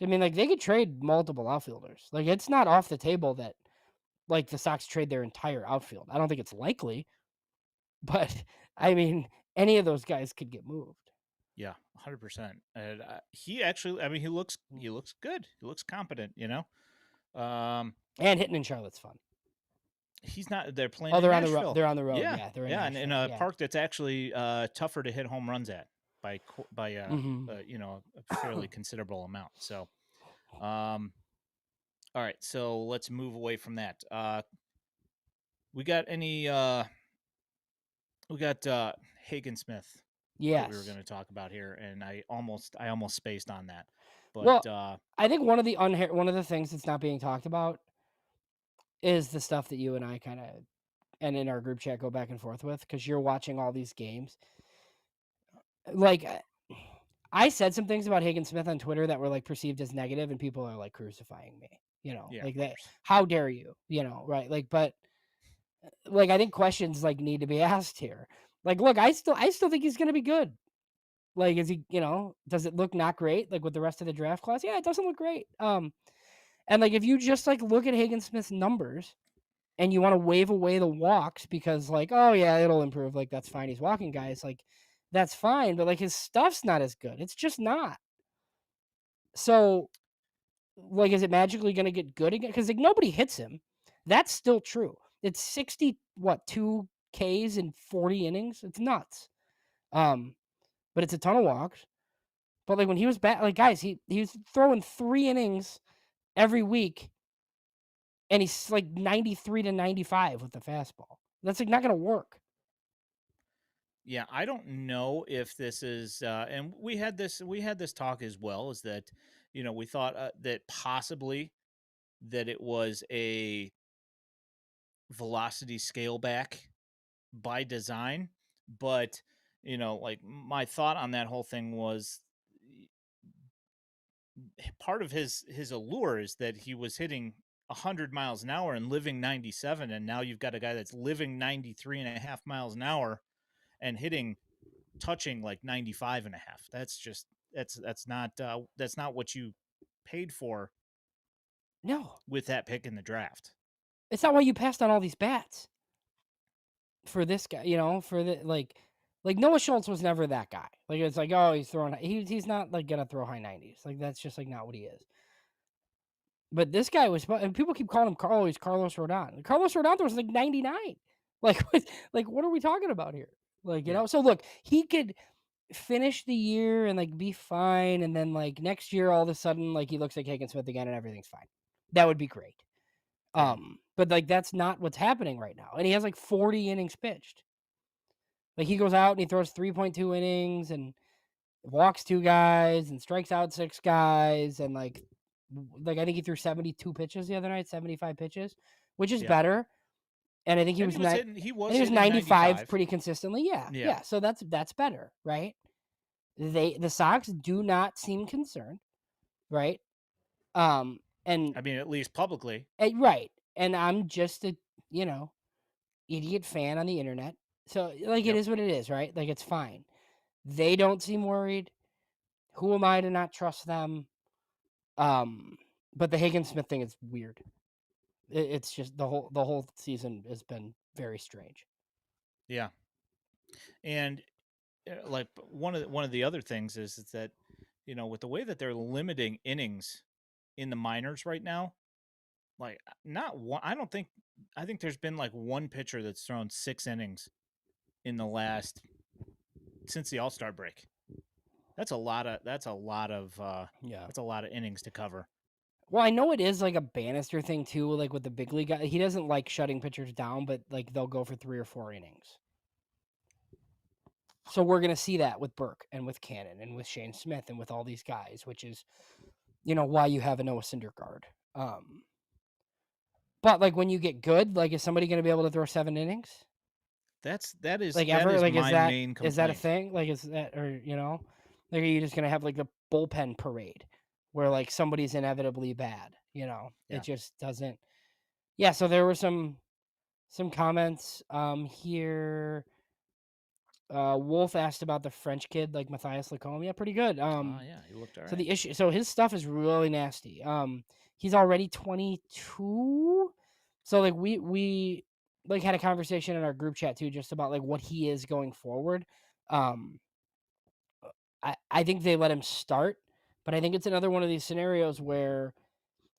I mean, like they could trade multiple outfielders. Like it's not off the table that like the Sox trade their entire outfield. I don't think it's likely, but I mean, any of those guys could get moved. yeah, 100%. And he actually, I mean, he looks good. He looks competent. Um, And hitting in Charlotte's fun. he's not. They're playing Oh, in they're on the road. Nashville. They're on the road. Yeah, Yeah, they're in yeah, and in Nashville. a Yeah. park that's actually tougher to hit home runs at by Mm-hmm. a fairly considerable amount. So, all right, so let's move away from that. We got any? We got Hagen Smith that we were Yes. going to talk about here, and I almost spaced on that, but Well, I think one of the things that's not being talked about is the stuff that you and I kind of and in our group chat go back and forth with because you're watching all these games. Like I said some things about Hagen Smith on Twitter that were like perceived as negative, and people are like crucifying me. yeah, of Like that. course, How dare you? Right? Like, but like I think questions like need to be asked here. Like, look, I still think he's gonna be good. Like, is he? Does it look not great? Like with the rest of the draft class? Yeah, it doesn't look great. And like if you just like look at Hagen Smith's numbers, and you want to wave away the walks because like, oh yeah, it'll improve. Like that's fine. He's walking guys. Like that's fine, but like his stuff's not as good. It's just not. So like, is it magically going to get good again? Because like nobody hits him. That's still true. It's 2 Ks in 40 innings. It's nuts. Um, but it's a ton of walks. But like when he was back, like guys, he was throwing 3 innings every week, and he's like 93 to 95 with the fastball. That's like not going to work. Yeah, I don't know if this is, and we had this talk as well. Is that, we thought that possibly that it was a velocity scale back by design, but like my thought on that whole thing was part of his allure is that he was hitting 100 miles an hour and living 97, and now you've got a guy that's living 93 and a half miles an hour and hitting touching like 95 and a half. That's just that's not what you paid for No, with that pick in the draft. it's not why you passed on all these bats for this guy. For the like Noah Schultz was never that guy. Like it's like, oh, he's not like gonna throw high 90s. Like that's just like not what he is. But this guy was, and people keep calling him he's Carlos Rodon. Carlos Rodon was like 99. Like, what are we talking about here? Like, Yeah. so look, he could finish the year and like be fine, and then like next year, all of a sudden, like he looks like Hagen Smith again, and everything's fine. That would be great. Yeah. But like that's not what's happening right now, and he has like 40 innings pitched. Like he goes out and he throws 3.2 innings and walks 2 guys and strikes out 6 guys, and like I think he threw 72 pitches the other night, 75 pitches, which is Yeah. better. And I think he And was he was not. hitting he And was he was hitting 95 95. pretty consistently. Yeah, Yeah. yeah. So that's better, right? The Sox do not seem concerned, right? Um, and I mean, at least publicly. right, and I'm just a you know idiot fan on the internet, so like it Yep. is what it is, right? Like it's fine. They don't seem worried. Who am I to not trust them? Um, but the Hagen Smith thing is weird. It's just the whole season has been very strange. Yeah. And like one of the other things is that with the way that they're limiting innings in the minors right now, like not one I think there's been like one pitcher that's thrown 6 innings in the last since the All-Star break. Yeah. that's a lot of innings to cover. Well, I know it is like a Bannister thing too, like with the big league guy. He doesn't like shutting pitchers down, but like they'll go for 3 or 4 innings. So we're gonna see that with Burke and with Cannon and with Shane Smith and with all these guys, which is why you have a Noah Syndergaard. But like when you get good, like is somebody gonna be able to throw 7 innings? That is Like that ever? is Like my main is that a complaint. thing? Like is that or like are you just gonna have like the bullpen parade where like somebody's inevitably bad? It Yeah. just doesn't. Yeah. So there were some comments here. Wolf asked about the French kid, like Matthias Lacombe. Yeah, pretty good. Yeah, he looked all So right. the issue, so his stuff is really nasty. He's already 22. So like we like had a conversation in our group chat too, just about like what he is going forward. Um, I think they let him start, but I think it's another one of these scenarios where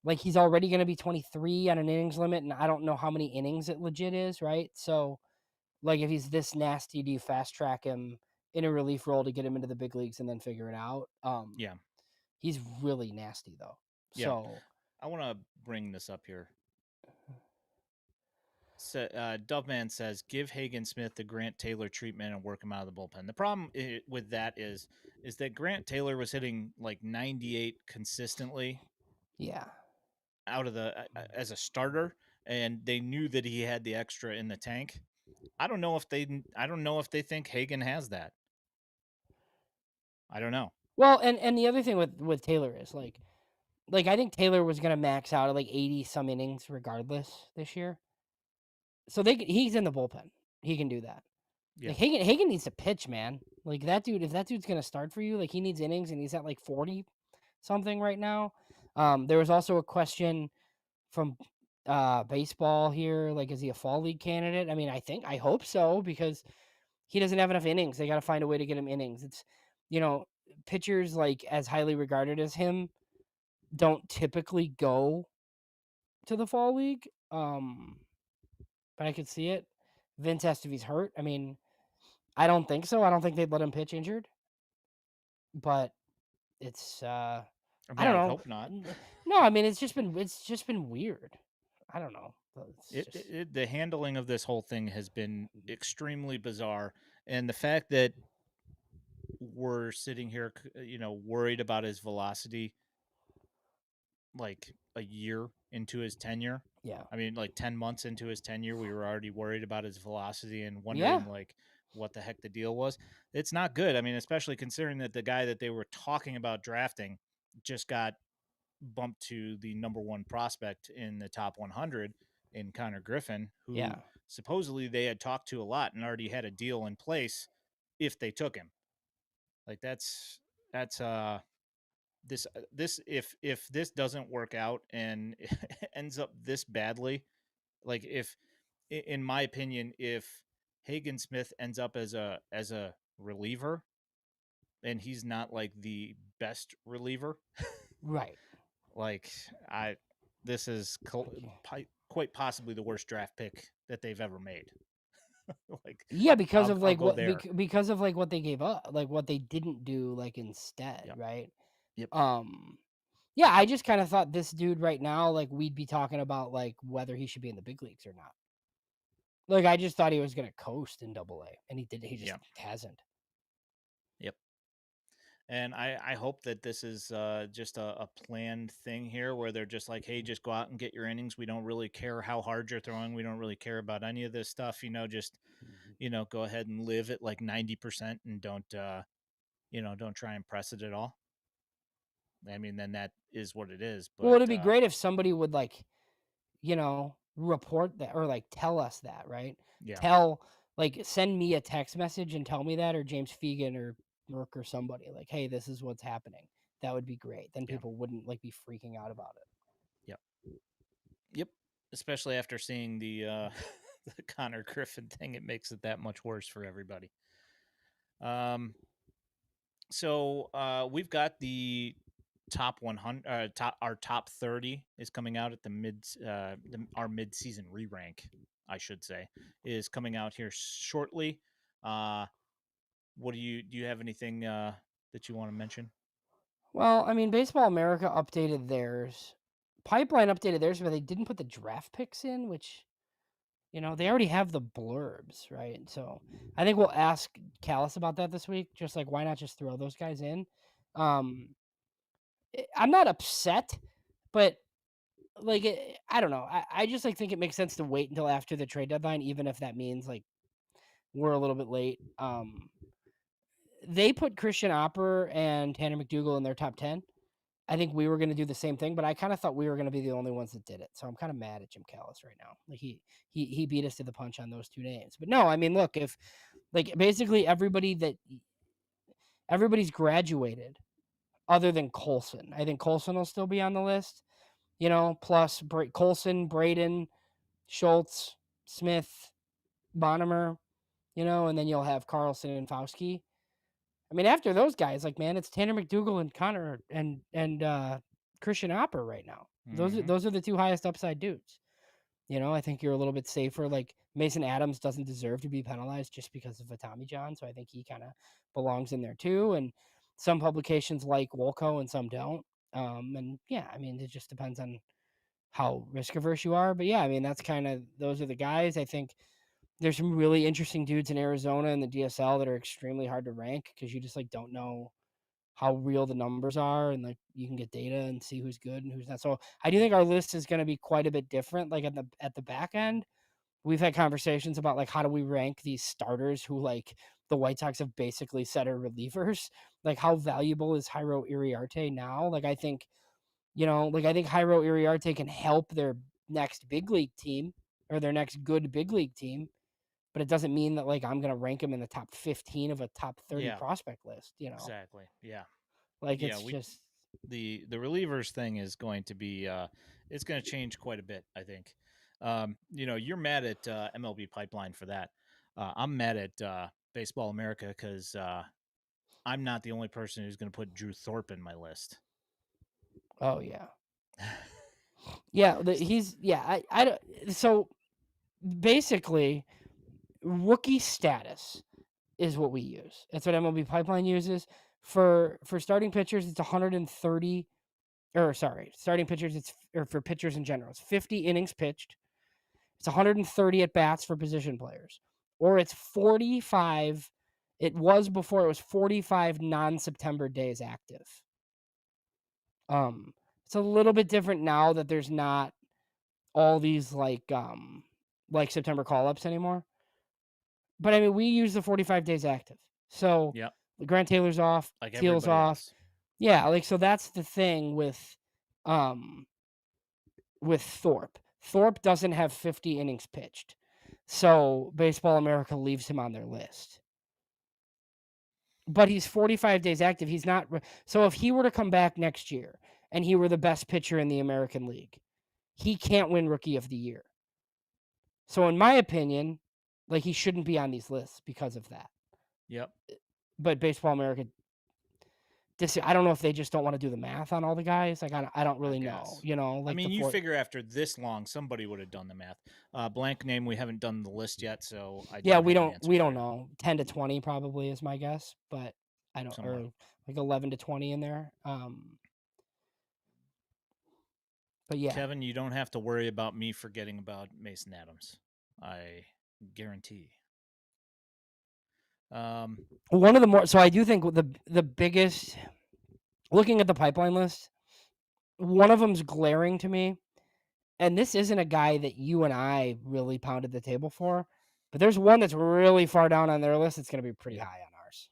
like he's already going to be 23 on an innings limit, and I don't know how many innings it legit is, right? So like if he's this nasty, do you fast track him in a relief role to get him into the big leagues and then figure it out? Yeah. He's really nasty though. Yeah. So I want to bring this up here. So, Doveman says, "Give Hagen Smith the Grant Taylor treatment and work him out of the bullpen." The problem with that is that Grant Taylor was hitting like 98 consistently yeah. out of the as a starter, and they knew that he had the extra in the tank. I don't know if they think Hagen has that. I don't know. Well, and the other thing with Taylor is like I think Taylor was gonna max out at like 80 some innings regardless this year. So he's in the bullpen. He can do that. Yeah. Like Hagen needs to pitch, man. Like that dude, if that dude's gonna start for you, like he needs innings and he's at like 40 something right now. There was also a question from baseball here? Like, is he a fall league candidate? I mean, I hope so because he doesn't have enough innings. They got to find a way to get him innings. It's, you know, pitchers like as highly regarded as him don't typically go to the fall league. But I could see it. Vince Esteves hurt. I mean, I don't think so. I don't think they'd let him pitch injured. But it's I I mean, don't I would know. hope not. No, I mean it's just been weird. I don't know. It's just The handling of this whole thing has been extremely bizarre, and the fact that we're sitting here, worried about his velocity like a year into his tenure. yeah. I mean, like 10 months into his tenure, we were already worried about his velocity and Yeah. wondering like what the heck the deal was. It's not good. I mean, especially considering that the guy that they were talking about drafting just got bumped to the number one prospect in the top 100 in Connor Griffin, who Yeah. supposedly they had talked to a lot and already had a deal in place if they took him. Like that's this if this doesn't work out and ends up this badly, like if in my opinion, if Hagen Smith ends up as a reliever and he's not like the best reliever, Right. like I this is quite possibly the worst draft pick that they've ever made. Like Yeah, because of I'll like go there. because of like what they gave up, like what they didn't do like instead, Yep. right? Yep. Um yeah, I just kind of thought this dude right now like we'd be talking about like whether he should be in the big leagues or not. Like I just thought he was going to coast in double A and he just Yep. hasn't. Yep. And I hope that this is just a planned thing here where they're just like, hey, just go out and get your innings. We don't really care how hard you're throwing. We don't really care about any of this stuff. Just, go ahead and live at like 90% and don't try and press it at all. I mean, then that is what it is. Well, But it'd be great if somebody would like, report that or like tell us that, right? yeah, Tell like send me a text message and tell me that or James Fegan or Merck or somebody like, "Hey, this is what's happening." That would be great. Then yeah, people wouldn't like be freaking out about it. yep, yep. Especially after seeing the the Connor Griffin thing, it makes it that much worse for everybody. Um, so we've got the top 100 our top 30 is coming out at our mid-season re-rank, I should say, is coming out here shortly. What do you have anything that you want to mention? Well, I mean, Baseball America updated theirs. Pipeline updated theirs, but they didn't put the draft picks in, which they already have the blurbs, right? So I think we'll ask Callis about that this week. Just like, why not just throw those guys in? Um, I'm not upset, but like, I don't know. I just like think it makes sense to wait until after the trade deadline, even if that means like we're a little bit late. They put Christian Opper and Tanner McDougal in their top 10. I think we were going to do the same thing, but I kind of thought we were going to be the only ones that did it. So I'm kind of mad at Jim Callis right now. Like he beat us to the punch on those two names. But no, I mean, look, if like basically everybody's graduated other than Colson. I think Colson will still be on the list. Plus Colson, Braden, Schultz, Smith, Bonnemer. And then you'll have Carlson and Fauski. I mean, after those guys, like man, it's Tanner McDougal and Connor and Christian Opper right now. Those are Mm-hmm. those are the two highest upside dudes. I think you're a little bit safer. Like Mason Adams doesn't deserve to be penalized just because of a Tommy John, so I think he kind of belongs in there too. And some publications like Wolco and some don't. And yeah, I mean, it just depends on how risk averse you are. But yeah, I mean, those are the guys. I think there's some really interesting dudes in Arizona and the DSL that are extremely hard to rank because you just like don't know how real the numbers are and like you can get data and see who's good and who's not. So I do think our list is going to be quite a bit different. Like at the back end, we've had conversations about like how do we rank these starters who like the White Sox have basically set are relievers. Like how valuable is Jairo Iriarte now? Like I think I think Jairo Iriarte can help their next big league team or their next good big league team, but it doesn't mean that like I'm gonna rank him in the top 15 of a top 30 Yeah, prospect list. exactly. Yeah. Like Yeah, it's we just the relievers thing is going to be it's going to change quite a bit, I think. You're mad at MLB Pipeline for that. I'm mad at Baseball America because I'm not the only person who's going to put Drew Thorpe in my list. Oh yeah. Yeah, he's I don't, so basically rookie status is what we use. That's what MLB Pipeline uses for starting pitchers. It's 130, or sorry, starting pitchers. Or for pitchers in general, it's 50 innings pitched. It's 130 at bats for position players, or it's 45. It was before, it was 45 non-September days active. It's a little bit different now that there's not all these like September call-ups anymore. But I mean, we use the 45 days active. So Yep. Grant Taylor's off, Like Teal's everybody off. else. Yeah, like so that's the thing with Thorpe. Thorpe doesn't have 50 innings pitched. So Baseball America leaves him on their list. But he's 45 days active. He's not. So if he were to come back next year and he were the best pitcher in the American League, he can't win Rookie of the Year. So in my opinion, like he shouldn't be on these lists because of that. Yep. But Baseball America, I don't know if they just don't want to do the math on all the guys. Like I don't really know. You know, like I mean, you figure after this long, somebody would have done the math. Blank name, we haven't done the list yet, so I don't we have an don't answer we for don't you. know. 10 to 20 probably is my guess, but I don't, Somewhat. or like 11 to 20 in there. But yeah, Kevin, you don't have to worry about me forgetting about Mason Adams. I guarantee. one of the more, so I do think the biggest, looking at the pipeline list, one of them's glaring to me, and this isn't a guy that you and I really pounded the table for, but there's one that's really far down on their list. It's going to be pretty high on ours.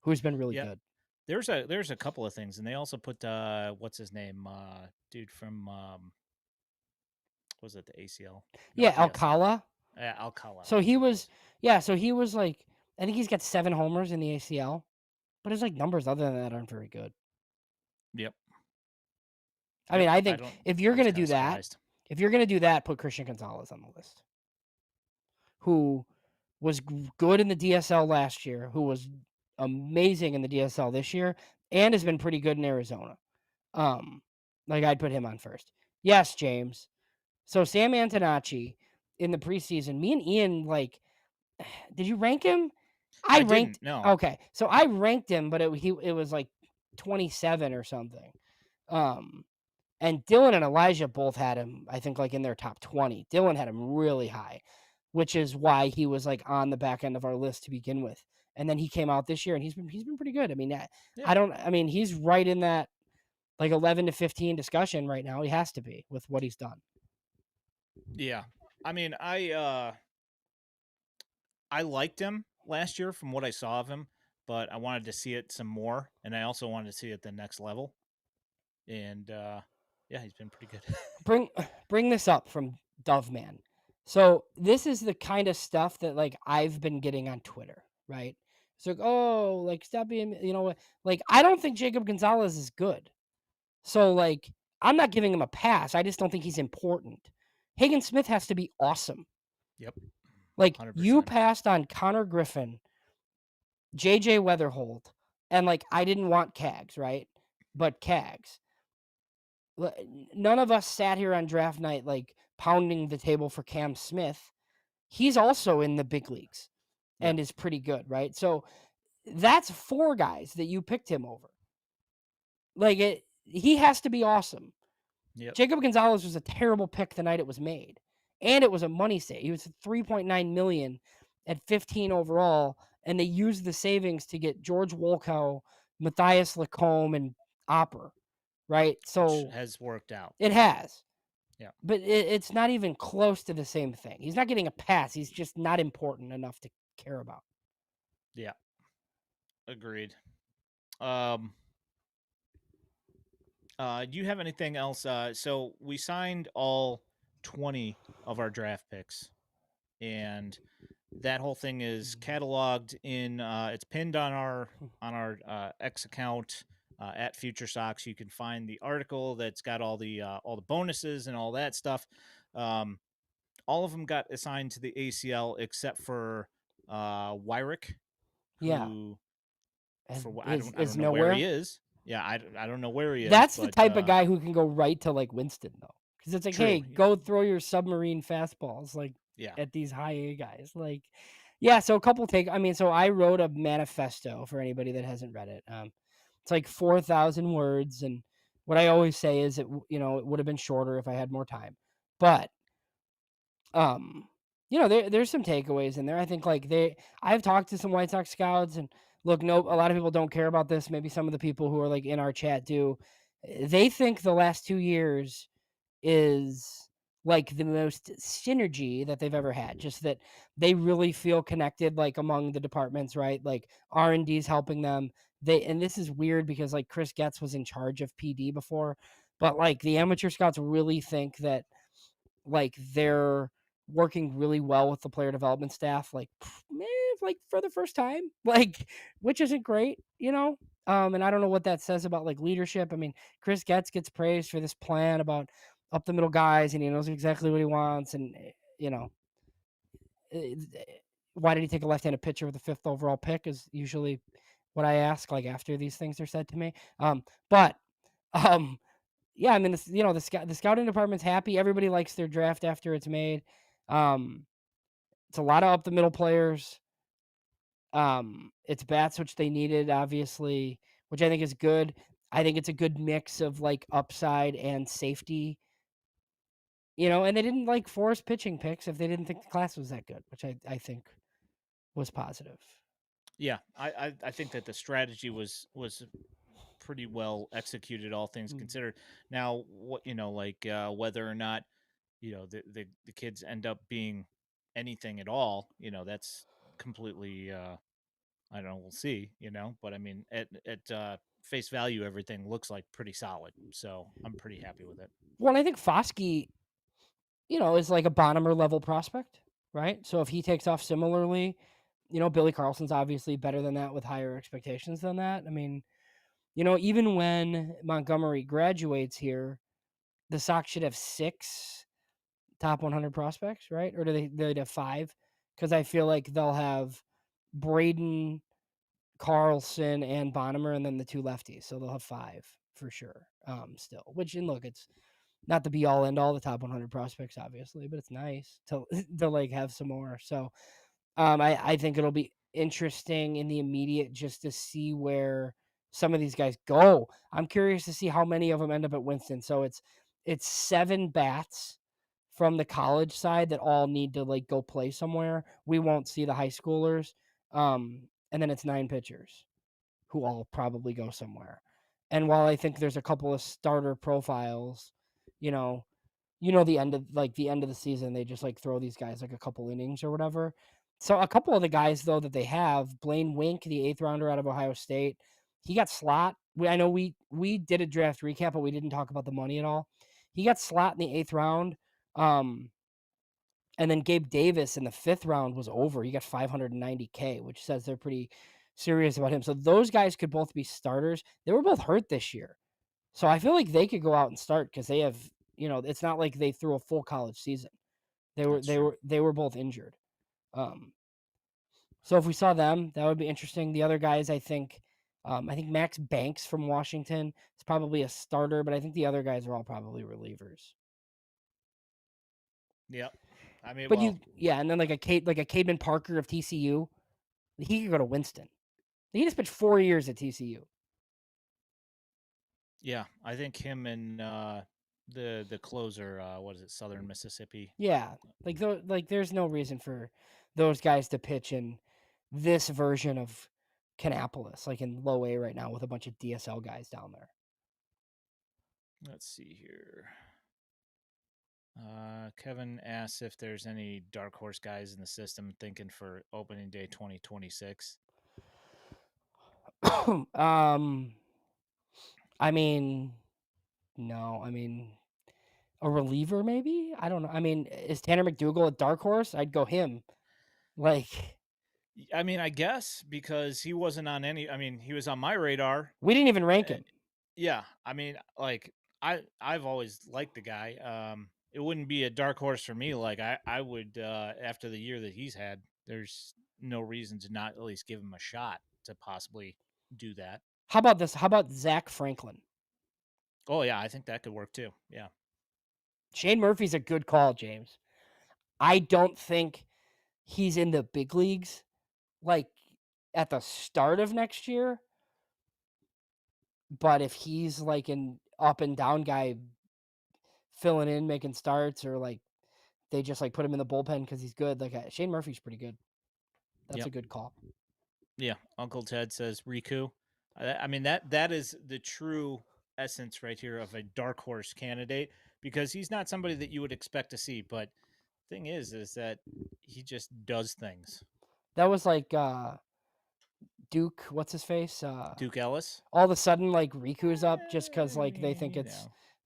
Who's been really good. There's a couple of things, and they also put what's his name, dude from was it the ACL? Yeah, Not the ACL. Alcala. Alcala. So he was, so he was like, I think he's got 7 homers in the ACL, but his like numbers other than that aren't very good. Yep. I mean, I think if you're I was gonna kinda do that, surprised. put Christian Gonzalez on the list, who was good in the DSL last year, who was amazing in the DSL this year, and has been pretty good in Arizona. Like I'd put him on first. Yes, James. So Sam Antonacci in the preseason, me and Ian, like, did you rank him? I ranked. Didn't, no. Okay, so I ranked him, but it was like 27 or something. And Dylan and Elijah both had him, I think, like in their top 20. Dylan had him really high, which is why he was like on the back end of our list to begin with. And then he came out this year, and he's been pretty good. I mean, he's right in that like 11 to 15 discussion right now. He has to be with what he's done. Yeah. I mean, I liked him last year from what I saw of him, but I wanted to see it some more, and I also wanted to see it at the next level. And yeah, he's been pretty good. Bring this up from Doveman. So this is the kind of stuff that like I've been getting on Twitter, right? It's like, oh, like stop being, like I don't think Jacob Gonzalez is good. So like I'm not giving him a pass. I just don't think he's important. Hagen Smith has to be awesome. Yep. Like 100%. you passed on Connor Griffin, JJ Weatherhold, and like I didn't want Cags, right? But Cags. None of us sat here on draft night like pounding the table for Cam Smith. He's also in the big leagues and is pretty good, right? So that's 4 guys that you picked him over. Like he has to be awesome. Yep. Jacob Gonzalez was a terrible pick the night it was made, and it was a money save. He was $3.9 million at 15 overall, and they used the savings to get George Wolkow, Matthias Lacombe, and Opper, right? So which has worked out. It has. Yeah. But it's not even close to the same thing. He's not getting a pass. He's just not important enough to care about. Yeah. Agreed. Do you have anything else? So we signed all 20 of our draft picks, and that whole thing is cataloged in. It's pinned on our X account. at FutureSox. You can find the article that's got all the bonuses and all that stuff. Um, all of them got assigned to the ACL except for Wyrick, Yeah, who and I is don't know where he nowhere. is. Yeah, I don't know where he is, That's the but type of guy who can go right to like Winston though, because it's like, true. hey, go throw your submarine fastballs like Yeah, at these high A guys. Like, yeah. So a couple take. I mean, so I wrote a manifesto for anybody that hasn't read it. It's like 4,000 words, and what I always say is it it would have been shorter if I had more time, but um, there's some takeaways in there. I think like I've talked to some White Sox scouts, and look, no, a lot of people don't care about this. Maybe some of the people who are like in our chat do. They think the last 2 years is like the most synergy that they've ever had. Just that they really feel connected, like among the departments, right? Like R&D's helping them. And this is weird because like Chris Getz was in charge of PD before, but like the amateur scouts really think that like they're working really well with the player development staff, like for the first time, like which isn't great, and I don't know what that says about like leadership. I mean, Chris Getz gets praised for this plan about up the middle guys, and he knows exactly what he wants, and eh, why did he take a left-handed pitcher with the fifth overall pick is usually what I ask like after these things are said to me. But um yeah, I mean, the scouting department's happy. Everybody likes their draft after it's made. Um, it's a lot of up the middle players. It's bats, which they needed, obviously, which I think is good. I think it's a good mix of like upside and safety. And they didn't like force pitching picks if they didn't think the class was that good, which I think was positive. yeah. I think that the strategy was pretty well executed, all things Mm. considered. Now, what like whether or not the kids end up being anything at all, that's completely I don't know. We'll see, but I mean, at face value, everything looks like pretty solid. So I'm pretty happy with it. Well, and I think Foskey, is like a Bonham level prospect, right? So if he takes off similarly, Billy Carlson's obviously better than that with higher expectations than that. I mean, even when Montgomery graduates here, the Sox should have 6 top 100 prospects, right? Or they'd have 5? Because I feel like they'll have Braden, Carlson, and Bonham, and then the 2 lefties. So they'll have 5 for sure. Still, which, and look, it's not the be all end all the top 100 prospects, obviously, but it's nice to to like have some more. So I think it'll be interesting in the immediate just to see where some of these guys go. I'm curious to see how many of them end up at Winston. So it's 7 bats from the college side that all need to like go play somewhere. We won't see the high schoolers. And then it's 9 pitchers who all probably go somewhere. And while I think there's a couple of starter profiles, you know, the end of the season, they just like throw these guys like a couple innings or whatever. So a couple of the guys though that they have, Blaine Wink, the 8th rounder out of Ohio State, he got slot. I know we did a draft recap, but we didn't talk about the money at all. He got slot in the 8th round. Um, and then Gabe Davis in the 5th round was over. He got 590K, which says they're pretty serious about him. So those guys could both be starters. They were both hurt this year. So I feel like they could go out and start because they have, it's not like they threw a full college season. They were That's they true. were they were both injured. Um, so if we saw them, that would be interesting. The other guys, I think Max Banks from Washington is probably a starter, but I think the other guys are all probably relievers. Yep. I mean, But well, yeah, and then like a Cademan Parker of TCU, he could go to Winston. He just spent 4 years at TCU. yeah. I think him and the closer, what is it, Southern Mississippi? Yeah, there's no reason for those guys to pitch in this version of Kannapolis, like in low A right now with a bunch of DSL guys down there. Let's see here. Kevin asks if there's any dark horse guys in the system thinking for opening day 2026. um, I mean, no, I mean a reliever maybe. I don't know. I mean, is Tanner McDougal a dark horse? I'd go him. Like, I mean, I guess because he wasn't on any. I mean, he was on my radar. We didn't even rank uh, him. Yeah, I mean, like I've always liked the guy. It wouldn't be a dark horse for me. Like I would after the year that he's had. There's no reason to not at least give him a shot to possibly do that. How about this? How about Zach Franklin? Oh yeah, I think that could work too. Yeah, Shane Murphy's a good call, James. I don't think he's in the big leagues like at the start of next year, but if he's like an up and down guy filling in, making starts, or like they just like put him in the bullpen because he's good, like Shane Murphy's pretty good. That's a yep, good call. yeah. Uncle Ted says Riku. I mean that is the true essence right here of a dark horse candidate because he's not somebody that you would expect to see. But thing is that he just does things. That was like Duke, what's his face? Duke Ellis. All of a sudden, like Riku's up just because I like they think mean,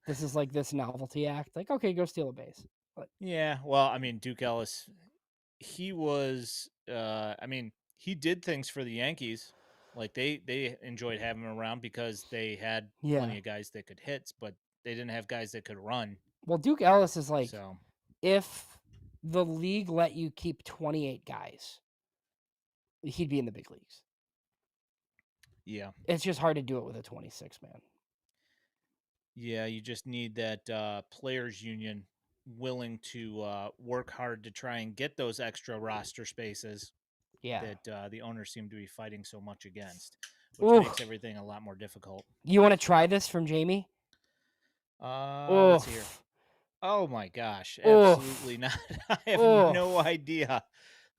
this is like this novelty act. Like, okay, go steal a base. But yeah. Well, I mean, Duke Ellis, he was. I mean, he did things for the Yankees. Like they enjoyed having him around because they had yeah, plenty of guys that could hit, but they didn't have guys that could run. well, Duke Ellis is like So if the league let you keep 28 guys, he'd be in the big leagues. yeah, It's just hard to do it with a 26 man. yeah. You just need that players union willing to work hard to try and get those extra roster spaces Yeah. that the owners seem to be fighting so much against, which Ooh, makes everything a lot more difficult. you want to try this from Jamie? Let's see here. Oof, Oh my gosh, absolutely oof, not. I have no oof. idea.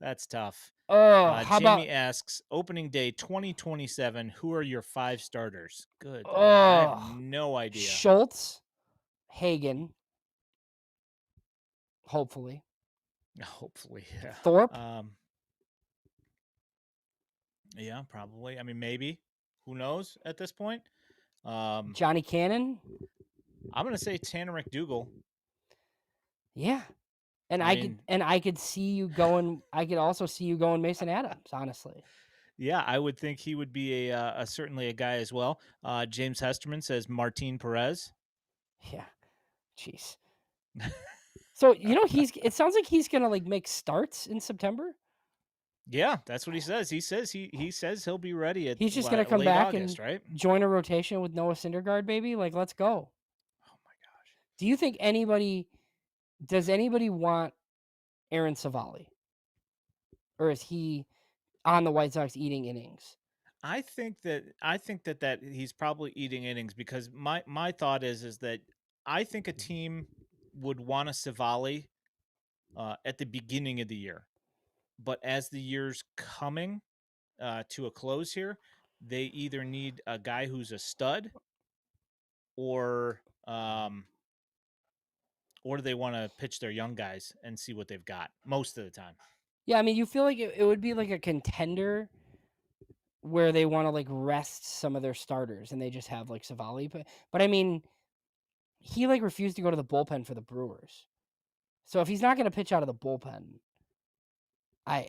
That's tough. Oh, how about Jamie asks, opening day 2027, who are your five starters? Good Lord, I have oh no idea. Schultz, Hagen, hopefully Hopefully, yeah. Thorpe, Um, yeah, probably. I mean, maybe. Who knows at this point? Um, Johnny Cannon. I'm gonna say Tanner McDougal. Yeah, and I mean, I could see you going. I could also see you going Mason Adams. Honestly, yeah, I would think he would be a certainly a guy as well. James Hesterman says Martin Perez. yeah. Jeez. So he's. It sounds like he's gonna like make starts in September. Yeah, that's what he says. He says he'll be ready at He's just gonna come late back August, and right? join a rotation with Noah Syndergaard, baby. Like, let's go. Oh my gosh. Do you think anybody? Does anybody want Aaron Savali, or is he on the White Sox eating innings? I think that he's probably eating innings because my thought is that I think a team would want a Savali at the beginning of the year, but as the year's coming to a close here, they either need a guy who's a stud or or they want to pitch their young guys and see what they've got most of the time. Yeah, I mean, you feel like it would be like a contender where they want to like rest some of their starters and they just have like Savali. But I mean, he like refused to go to the bullpen for the Brewers. So if he's not going to pitch out of the bullpen, I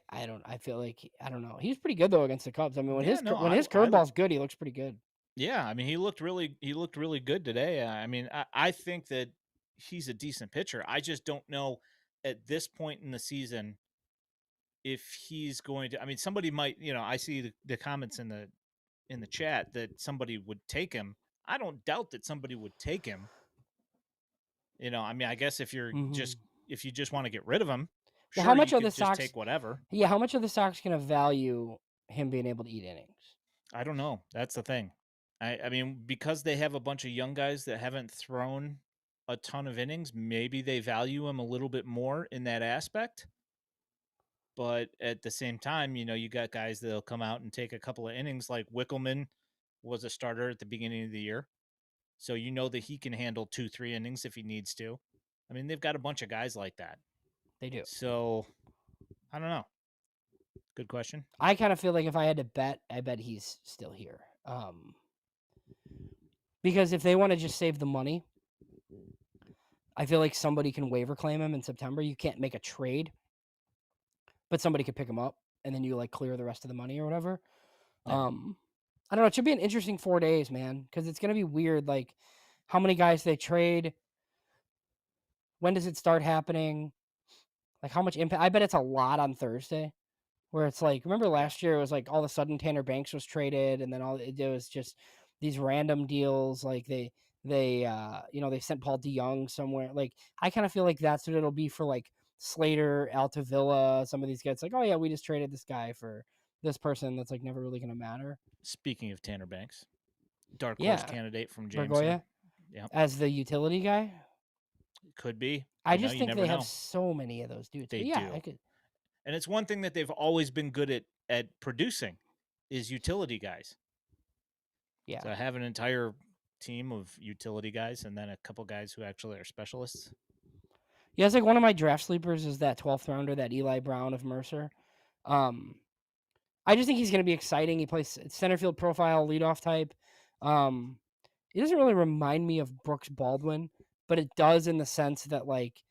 feel like I don't know. He's pretty good though against the Cubs. I mean, Yeah, no, when his curveball's good, he looks pretty good. yeah, I mean he looked really good today. I mean I think that he's a decent pitcher. I just don't know at this point in the season if he's going to. I mean somebody might, I see the comments in the chat that somebody would take him. I don't doubt that somebody would take him. I mean I guess Hmm. if you just want to get rid of him, Well, how sure much you are the could just Sox? take whatever. Yeah, how much are the Sox going to value him being able to eat innings? I don't know. That's the thing. I mean, because they have a bunch of young guys that haven't thrown a ton of innings, maybe they value him a little bit more in that aspect. But at the same time, you got guys that'll come out and take a couple of innings, like Wickelman was a starter at the beginning of the year. So you know that he can handle 2, 3 innings if he needs to. I mean, they've got a bunch of guys like that. They do. So I don't know. Good question. I kind of feel like if I had to bet, I bet he's still here. Because if they want to just save the money, I feel like somebody can waiver claim him in September. You can't make a trade, but somebody could pick him up. and then you like clear the rest of the money or whatever. Yeah. I don't know. It should be an interesting 4 days, man, because it's gonna be weird. Like, how many guys they trade? When does it start happening? Like, how much impact? I bet it's a lot on Thursday, where it's like, remember Yeah. last year it was like all of a sudden Tanner Banks was traded, and then all it was just these random deals. Like they sent Paul DeYoung somewhere. Like, I kind of feel like that's what it'll be for like Slater, Altavilla, some of these guys. Like, oh yeah, we just traded this guy for this person that's like never really gonna matter. Speaking of Tanner Banks, dark horse Yeah, candidate from James here. Bergoya Yeah, as the utility guy. could be. I just You think never they have know. so many of those dudes. They But yeah, I do. could. And it's one thing that they've always been good at producing is utility guys. Yeah. So I have an entire team of utility guys and then a couple guys who actually are specialists. Yeah, it's like one of my draft sleepers is that 12th rounder, that Eli Brown of Mercer. I just think he's going to be exciting. He plays center field profile, leadoff type. He doesn't really remind me of Brooks Baldwin, but it does in the sense that like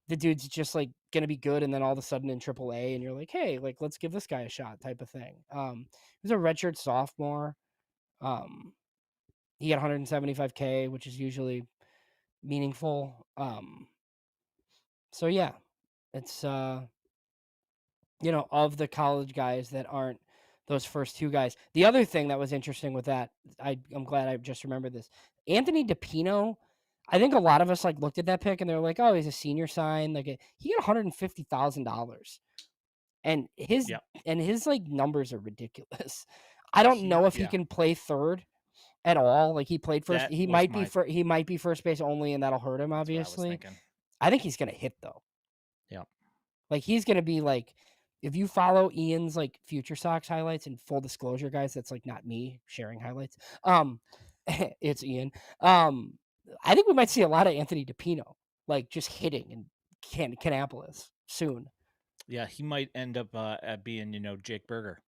the dude's just like going to be good, and then all of a sudden in AAA, and you're like, hey, like let's give this guy a shot, type of thing. He's a redshirt sophomore. He got 175K, which is usually meaningful. So yeah, it's of the college guys that aren't those first two guys. The other thing that was interesting with that, I'm glad I just remembered this. Anthony DePino, I think a lot of us like looked at that pick and they're like, oh, he's a senior sign. Like he got $150,000, and his Yeah. like numbers are ridiculous. I don't know if he Yeah. can play third at all. Like he played first. That He was might be he might be first base only, and that'll hurt him. That's what I was Obviously, thinking. I think he's gonna hit though. Yeah. Like he's gonna be like, if you follow Ian's like FutureSox highlights, and full disclosure, guys, that's like not me sharing highlights. It's Ian. I think we might see a lot of Anthony DePino, like just hitting in Canapolis soon. Yeah, he might end up at being, Jake Berger.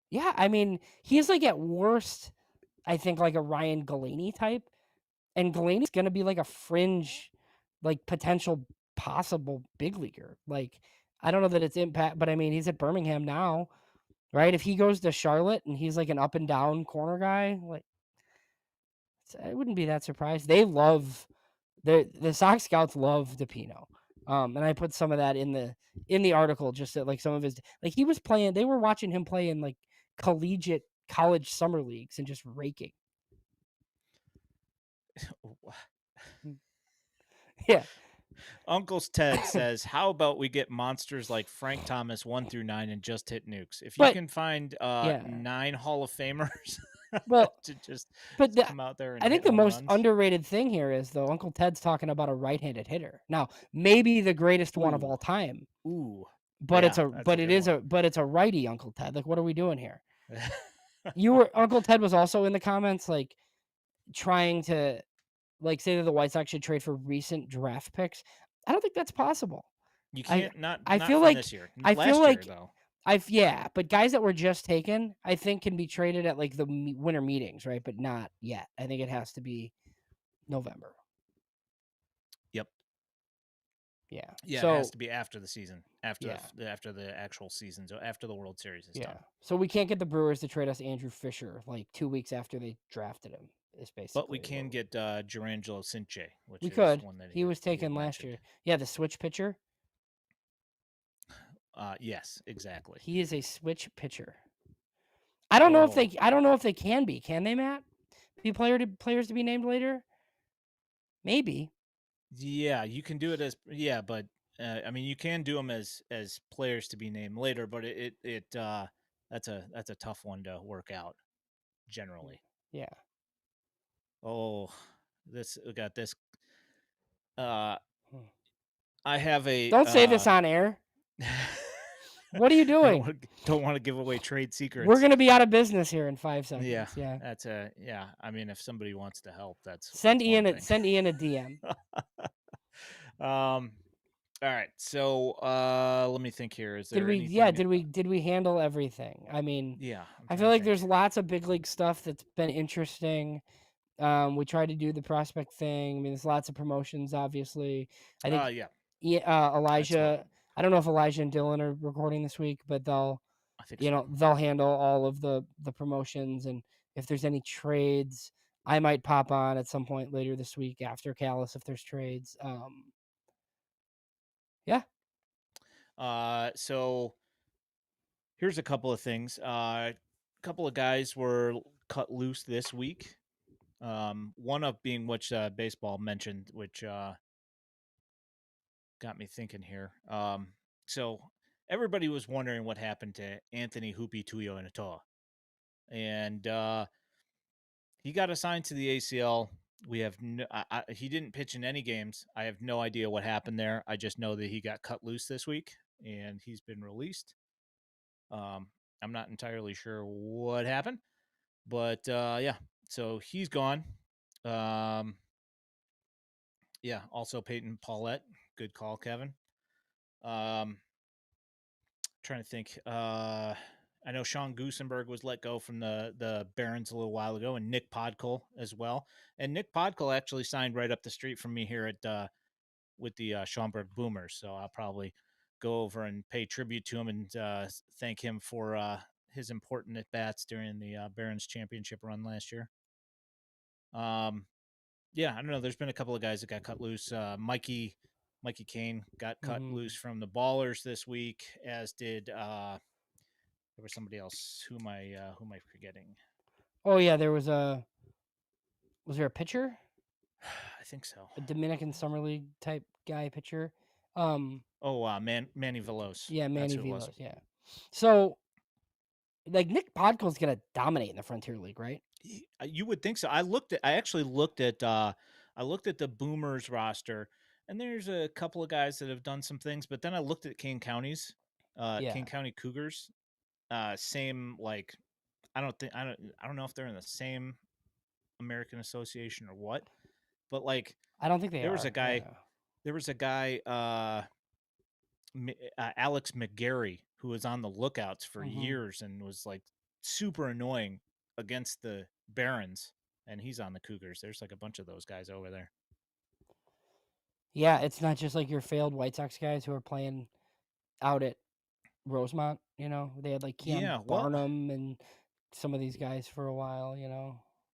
Yeah, I mean, he's like at worst, I think like a Ryan Galaney type, and Galaney's gonna be like a fringe, like potential possible big leaguer. Like I don't know that it's impact, but I mean he's at Birmingham now, right? If he goes to Charlotte and he's like an up and down corner guy, like I wouldn't be that surprised. They love the Sox scouts love DePino. And I put some of that in the article, just that like some of his, like he was playing, they were watching him play in like collegiate college summer leagues and just raking. Yeah. Uncle's Ted says, "How about we get monsters like Frank Thomas 1 through 9 and just hit nukes? If you But can find yeah. 9 Hall of Famers Well, to just but come out there and I think hit the home most runs." underrated thing here is though Uncle Ted's talking about a right-handed hitter. Now, maybe the greatest one of Ooh. all time, Ooh. but Yeah, that's a good one. it's a righty, Uncle Ted. Like, what are we doing here? Uncle Ted was also in the comments, like trying to like say that the White Sox should trade for recent draft picks. I don't think that's possible. You can't not I feel from like this year. I feel Last year like though. but guys that were just taken, I think can be traded at like the winter meetings, right? But not yet. I think it has to be November. Yep. Yeah. Yeah, so, it has to be after the season, after after the actual season, so after the World Series is done. So we can't get the Brewers to trade us Andrew Fisher like 2 weeks after they drafted him. Is basically. But we can get Gerangelo Cinche, which We is could. one that He was taken last mentioned. year. Yeah, the switch pitcher. Yes, exactly. He is a switch pitcher. I don't know if they. I don't know if they can be. Can they, Matt? Be players to be named later. Maybe. Yeah, you can do it as but I mean you can do them as players to be named later, but that's a tough one to work out generally. Yeah. Oh, we got this. I have a. Don't say this on air. What are you doing? Don't want to give away trade secrets. We're gonna be out of business here in 5 seconds. Yeah. That's I mean, if somebody wants to help, send Ian a DM. All right. So let me think here. Is there did we handle everything? I mean, yeah. I feel like there's lots of big league stuff that's been interesting. We tried to do the prospect thing. I mean, there's lots of promotions, obviously. I think Elijah. I don't know if Elijah and Dylan are recording this week, but I think so. they'll handle all of the promotions, and if there's any trades, I might pop on at some point later this week after Callis if there's trades. Yeah. So here's a couple of things. A couple of guys were cut loose this week. One of being which baseball mentioned, which got me thinking here. So everybody was wondering what happened to Anthony Hoopy Tuyo Inatoa. And he got assigned to the ACL. We have he didn't pitch in any games. I have no idea what happened there. I just know that he got cut loose this week and he's been released. I'm not entirely sure what happened, but yeah, so he's gone. Yeah, also Peyton Paulette. Good call, Kevin. Trying to think. I know Sean Goosenberg was let go from the Barons a little while ago, and Nick Podkul as well. And Nick Podkul actually signed right up the street from me here at with the Schaumburg Boomers. So I'll probably go over and pay tribute to him and thank him for his important at bats during the Barons championship run last year. Yeah, I don't know. There's been a couple of guys that got cut loose. Mikey Kane got cut loose from the Ballers this week, as did there was somebody else. Who am I forgetting? Oh yeah, was there a pitcher? I think so. A Dominican Summer League type guy pitcher. Manny Veloz. Yeah, That's Manny who it was. Velos. Yeah. So, like Nick Podkol's gonna dominate in the Frontier League, right? You would think so. I actually looked at the Boomers roster, and there's a couple of guys that have done some things, but then I looked at King County Cougars. Same, like, I don't know if they're in the same American Association or what, but like I don't think they there are. was a guy Alex McGarry, who was on the lookouts for years and was like super annoying against the Barons, and he's on the Cougars. There's like a bunch of those guys over there. Yeah, it's not just like your failed White Sox guys who are playing out at Rosemont. They had like Keon Barnum and some of these guys for a while.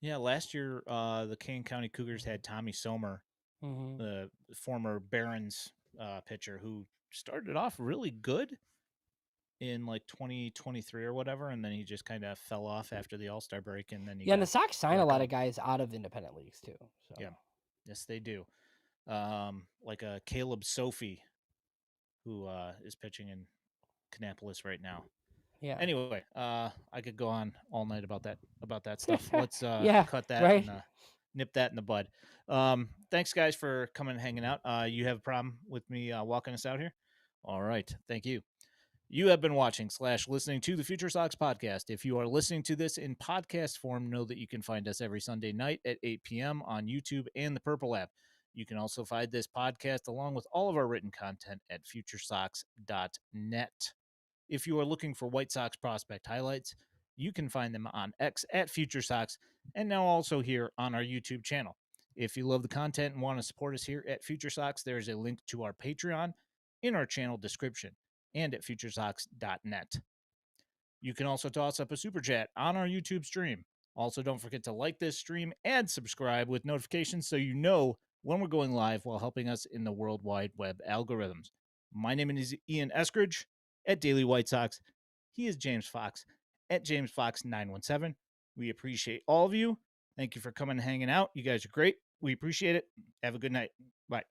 Yeah, last year the Kane County Cougars had Tommy Somer, the former Barons pitcher, who started off really good in like 2023 or whatever, and then he just kind of fell off after the All-Star break, and then he and the Sox sign a lot of guys out of independent leagues too. So yeah, yes they do. Like a Caleb Sophie, who is pitching in Kannapolis right now. Yeah. Anyway, I could go on all night about that stuff. Let's cut that right. and nip that in the bud. Thanks guys for coming and hanging out. You have a problem with me walking us out here? All right, thank you. You have been watching / listening to the Future Sox podcast. If you are listening to this in podcast form, know that you can find us every Sunday night at 8 p.m. on YouTube and the Purple app. You can also find this podcast along with all of our written content at futuresox.net. If you are looking for White Sox prospect highlights, you can find them on X at Future Sox and now also here on our YouTube channel. If you love the content and want to support us here at Future Sox, there is a link to our Patreon in our channel description and at futuresox.net. You can also toss up a super chat on our YouTube stream. Also, don't forget to like this stream and subscribe with notifications so you know when we're going live while helping us in the World Wide Web algorithms. My name is Ian Eskridge at Daily White Sox. He is James Fox at James Fox 917. We appreciate all of you. Thank you for coming and hanging out. You guys are great. We appreciate it. Have a good night. Bye.